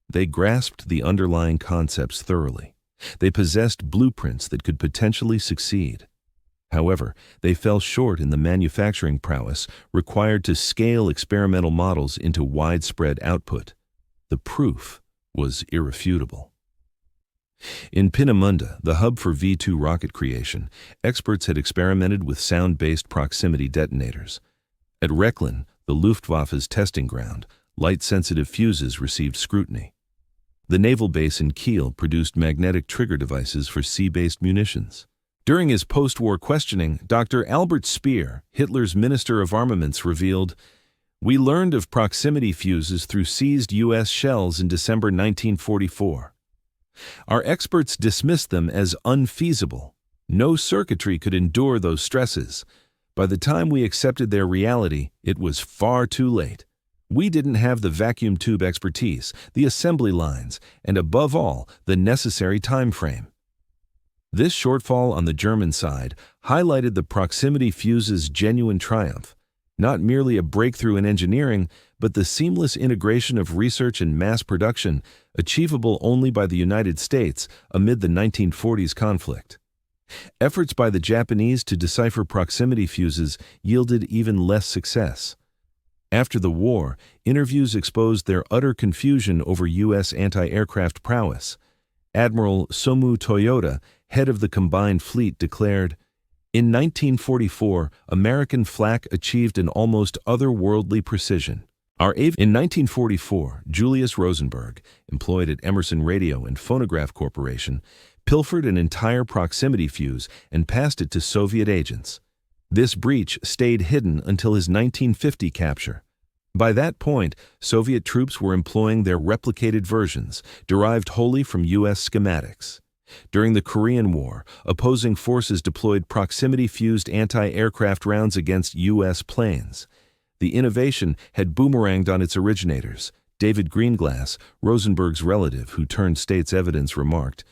They grasped the underlying concepts thoroughly. They possessed blueprints that could potentially succeed. However, they fell short in the manufacturing prowess required to scale experimental models into widespread output. The proof was irrefutable. In Peenemünde, the hub for V-2 rocket creation, experts had experimented with sound-based proximity detonators. At Rechlin, the Luftwaffe's testing ground, light-sensitive fuses received scrutiny. The naval base in Kiel produced magnetic trigger devices for sea-based munitions. During his post-war questioning, Dr. Albert Speer, Hitler's Minister of Armaments, revealed, "We learned of proximity fuses through seized U.S. shells in December 1944. Our experts dismissed them as unfeasible. No circuitry could endure those stresses. By the time we accepted their reality, it was far too late. We didn't have the vacuum tube expertise, the assembly lines, and above all, the necessary time frame." This shortfall on the German side highlighted the proximity fuse's genuine triumph, not merely a breakthrough in engineering, but the seamless integration of research and mass production, achievable only by the United States amid the 1940s conflict. Efforts by the Japanese to decipher proximity fuses yielded even less success. After the war, interviews exposed their utter confusion over U.S. anti-aircraft prowess. Admiral Somu Toyota, head of the combined fleet, declared, "In 1944, American flak achieved an almost otherworldly precision. In 1944, Julius Rosenberg, employed at Emerson Radio and Phonograph Corporation, pilfered an entire proximity fuse and passed it to Soviet agents. This breach stayed hidden until his 1950 capture. By that point, Soviet troops were employing their replicated versions, derived wholly from U.S. schematics. During the Korean War, opposing forces deployed proximity-fused anti-aircraft rounds against U.S. planes. The innovation had boomeranged on its originators. David Greenglass, Rosenberg's relative who turned state's evidence, remarked,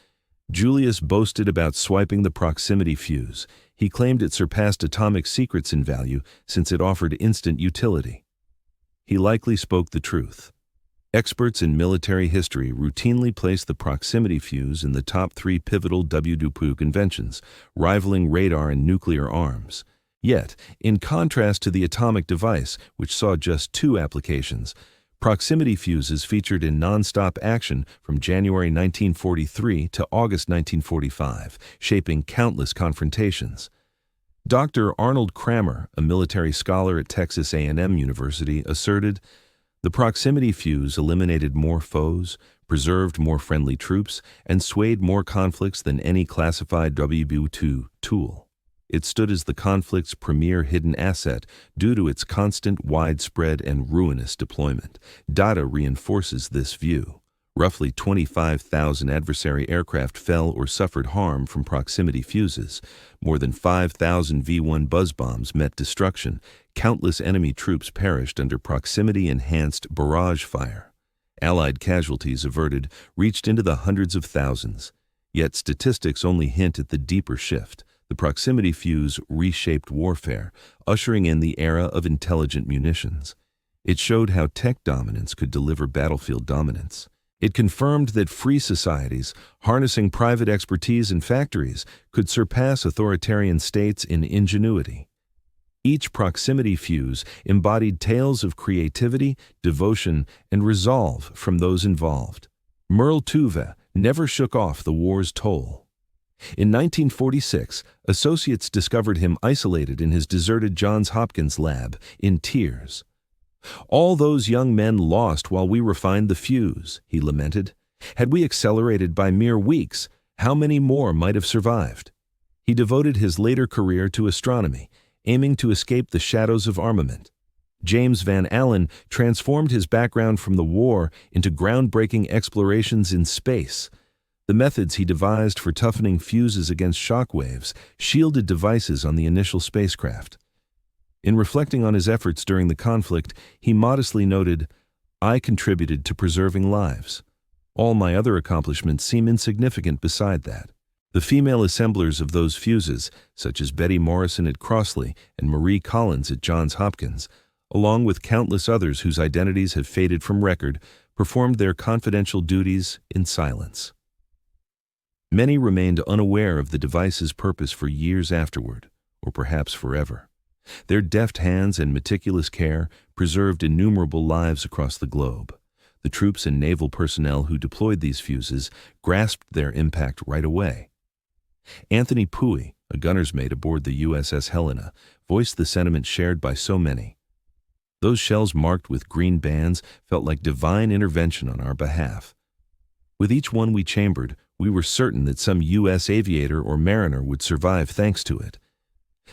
"Julius boasted about swiping the proximity fuse. He claimed it surpassed atomic secrets in value since it offered instant utility." He likely spoke the truth. Experts in military history routinely place the proximity fuse in the top 3 pivotal WDP inventions, rivaling radar and nuclear arms. Yet, in contrast to the atomic device, which saw just 2 applications, proximity fuses featured in non-stop action from January 1943 to August 1945, shaping countless confrontations. Dr. Arnold Kramer, a military scholar at Texas A&M University, asserted, "The proximity fuse eliminated more foes, preserved more friendly troops, and swayed more conflicts than any classified WB2 tool. It stood as the conflict's premier hidden asset due to its constant, widespread, and ruinous deployment." Data reinforces this view. Roughly 25,000 adversary aircraft fell or suffered harm from proximity fuses. More than 5,000 V-1 buzz bombs met destruction. Countless enemy troops perished under proximity-enhanced barrage fire. Allied casualties averted reached into the hundreds of thousands. Yet statistics only hint at the deeper shift. The proximity fuse reshaped warfare, ushering in the era of intelligent munitions. It showed how tech dominance could deliver battlefield dominance. It confirmed that free societies, harnessing private expertise in factories, could surpass authoritarian states in ingenuity. Each proximity fuse embodied tales of creativity, devotion, and resolve from those involved. Merle Tuve never shook off the war's toll. In 1946, associates discovered him isolated in his deserted Johns Hopkins lab, in tears. "All those young men lost while we refined the fuse," he lamented. "Had we accelerated by mere weeks, how many more might have survived?" He devoted his later career to astronomy, aiming to escape the shadows of armament. James Van Allen transformed his background from the war into groundbreaking explorations in space. The methods he devised for toughening fuses against shock waves shielded devices on the initial spacecraft. In reflecting on his efforts during the conflict, he modestly noted, "I contributed to preserving lives. All my other accomplishments seem insignificant beside that." The female assemblers of those fuses, such as Betty Morrison at Crossley and Marie Collins at Johns Hopkins, along with countless others whose identities have faded from record, performed their confidential duties in silence. Many remained unaware of the device's purpose for years afterward, or perhaps forever. Their deft hands and meticulous care preserved innumerable lives across the globe. The troops and naval personnel who deployed these fuses grasped their impact right away. Anthony Puy, a gunner's mate aboard the USS Helena, voiced the sentiment shared by so many. "Those shells marked with green bands felt like divine intervention on our behalf. With each one we chambered, we were certain that some U.S. aviator or mariner would survive thanks to it."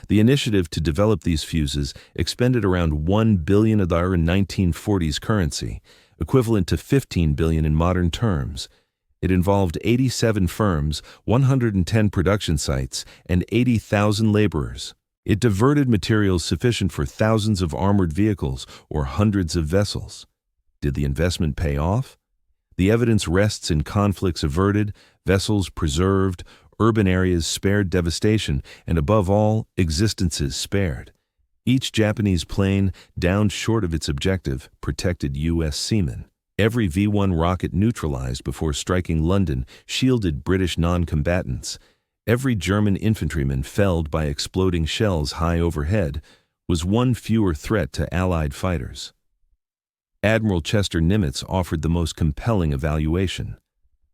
The initiative to develop these fuses expended around $1 billion in 1940s currency, equivalent to $15 billion in modern terms. It involved 87 firms, 110 production sites, and 80,000 laborers. It diverted materials sufficient for thousands of armored vehicles or hundreds of vessels. Did the investment pay off? The evidence rests in conflicts averted, vessels preserved, urban areas spared devastation, and above all, existences spared. Each Japanese plane, downed short of its objective, protected U.S. seamen. Every V-1 rocket neutralized before striking London shielded British non-combatants. Every German infantryman felled by exploding shells high overhead was one fewer threat to Allied fighters. Admiral Chester Nimitz offered the most compelling evaluation.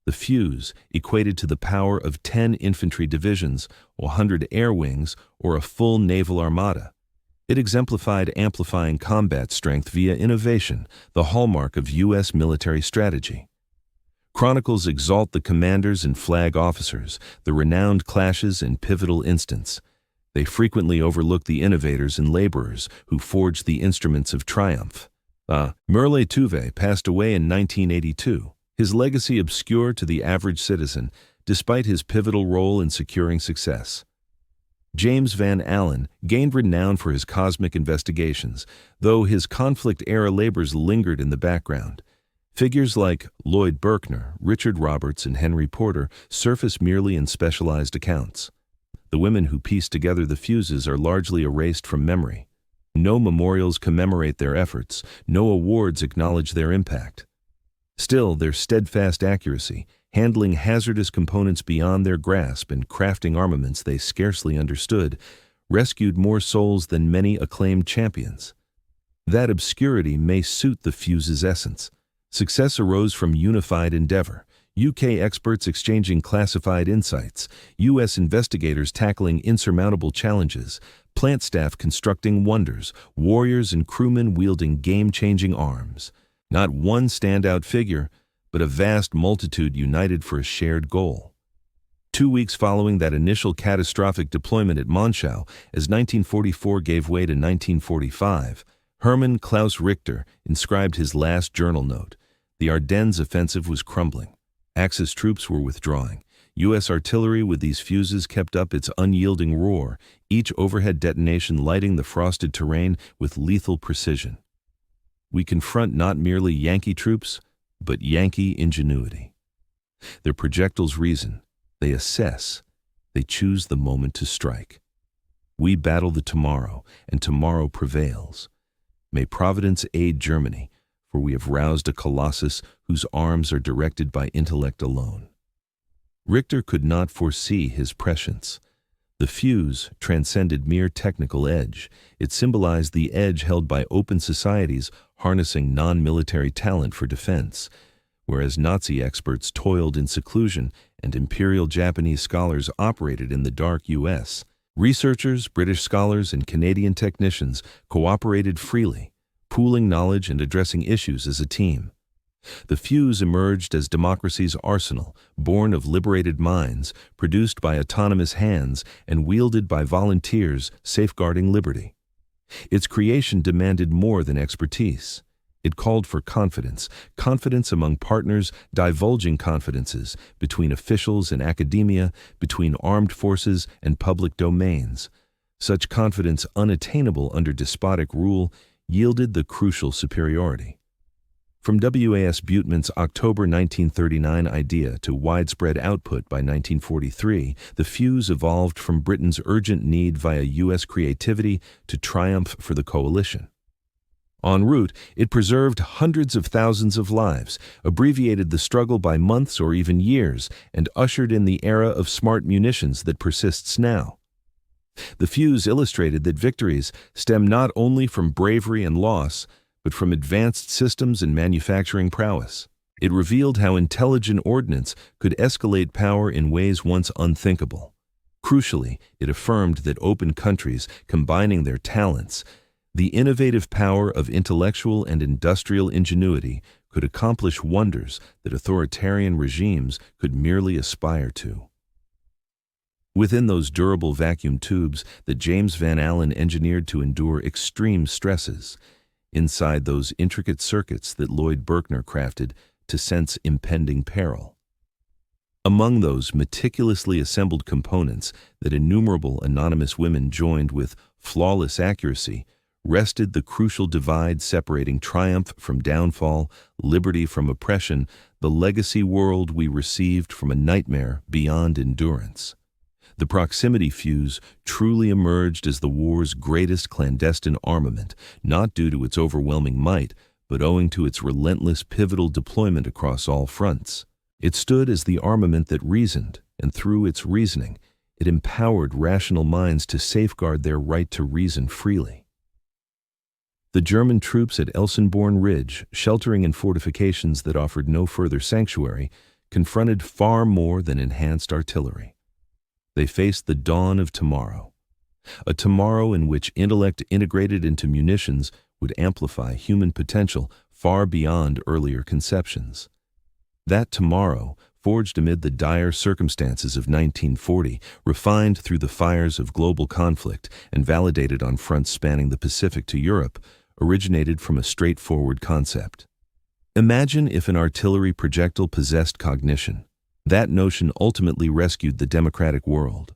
The fuse equated to the power of 10 infantry divisions, 100 air wings, or a full naval armada. It exemplified amplifying combat strength via innovation, the hallmark of U.S. military strategy. Chronicles exalt the commanders and flag officers, the renowned clashes and pivotal instants. They frequently overlook the innovators and laborers who forged the instruments of triumph. Merle Tuve passed away in 1982. His legacy obscure to the average citizen, despite his pivotal role in securing success. James Van Allen gained renown for his cosmic investigations, though his conflict-era labors lingered in the background. Figures like Lloyd Berkner, Richard Roberts, and Henry Porter surface merely in specialized accounts. The women who pieced together the fuses are largely erased from memory. No memorials commemorate their efforts, no awards acknowledge their impact. Still, their steadfast accuracy, handling hazardous components beyond their grasp and crafting armaments they scarcely understood, rescued more souls than many acclaimed champions. That obscurity may suit the fuse's essence. Success arose from unified endeavor, UK experts exchanging classified insights, US investigators tackling insurmountable challenges, plant staff constructing wonders, warriors and crewmen wielding game-changing arms. Not one standout figure, but a vast multitude united for a shared goal. 2 weeks following that initial catastrophic deployment at Monschau, as 1944 gave way to 1945, Hermann Klaus Richter inscribed his last journal note. The Ardennes offensive was crumbling. Axis troops were withdrawing. U.S. artillery with these fuses kept up its unyielding roar, each overhead detonation lighting the frosted terrain with lethal precision. We confront not merely Yankee troops, but Yankee ingenuity. Their projectiles reason, they assess, they choose the moment to strike. We battle the tomorrow, and tomorrow prevails. May Providence aid Germany, for we have roused a colossus whose arms are directed by intellect alone. Richter could not foresee his prescience. The fuse transcended mere technical edge. It symbolized the edge held by open societies harnessing non-military talent for defense. Whereas Nazi experts toiled in seclusion and Imperial Japanese scholars operated in the dark U.S., researchers, British scholars, and Canadian technicians cooperated freely, pooling knowledge and addressing issues as a team. The Fuse emerged as democracy's arsenal, born of liberated minds, produced by autonomous hands, and wielded by volunteers safeguarding liberty. Its creation demanded more than expertise. It called for confidence, confidence among partners, divulging confidences between officials and academia, between armed forces and public domains. Such confidence, unattainable under despotic rule, yielded the crucial superiority. From W.A.S. Buteman's October 1939 idea to widespread output by 1943, the Fuse evolved from Britain's urgent need via U.S. creativity to triumph for the coalition. En route, it preserved hundreds of thousands of lives, abbreviated the struggle by months or even years, and ushered in the era of smart munitions that persists now. The Fuse illustrated that victories stem not only from bravery and loss, but from advanced systems and manufacturing prowess. It revealed how intelligent ordnance could escalate power in ways once unthinkable. Crucially, it affirmed that open countries, combining their talents, the innovative power of intellectual and industrial ingenuity, could accomplish wonders that authoritarian regimes could merely aspire to. Within those durable vacuum tubes that James Van Allen engineered to endure extreme stresses, inside those intricate circuits that Lloyd Berkner crafted to sense impending peril. Among those meticulously assembled components that innumerable anonymous women joined with flawless accuracy rested the crucial divide separating triumph from downfall, liberty from oppression, the legacy world we received from a nightmare beyond endurance. The proximity fuse truly emerged as the war's greatest clandestine armament, not due to its overwhelming might, but owing to its relentless pivotal deployment across all fronts. It stood as the armament that reasoned, and through its reasoning, it empowered rational minds to safeguard their right to reason freely. The German troops at Elsenborn Ridge, sheltering in fortifications that offered no further sanctuary, confronted far more than enhanced artillery. They faced the dawn of tomorrow, a tomorrow in which intellect integrated into munitions would amplify human potential far beyond earlier conceptions. That tomorrow, forged amid the dire circumstances of 1940, refined through the fires of global conflict, and validated on fronts spanning the Pacific to Europe, originated from a straightforward concept. Imagine if an artillery projectile possessed cognition. That notion ultimately rescued the democratic world.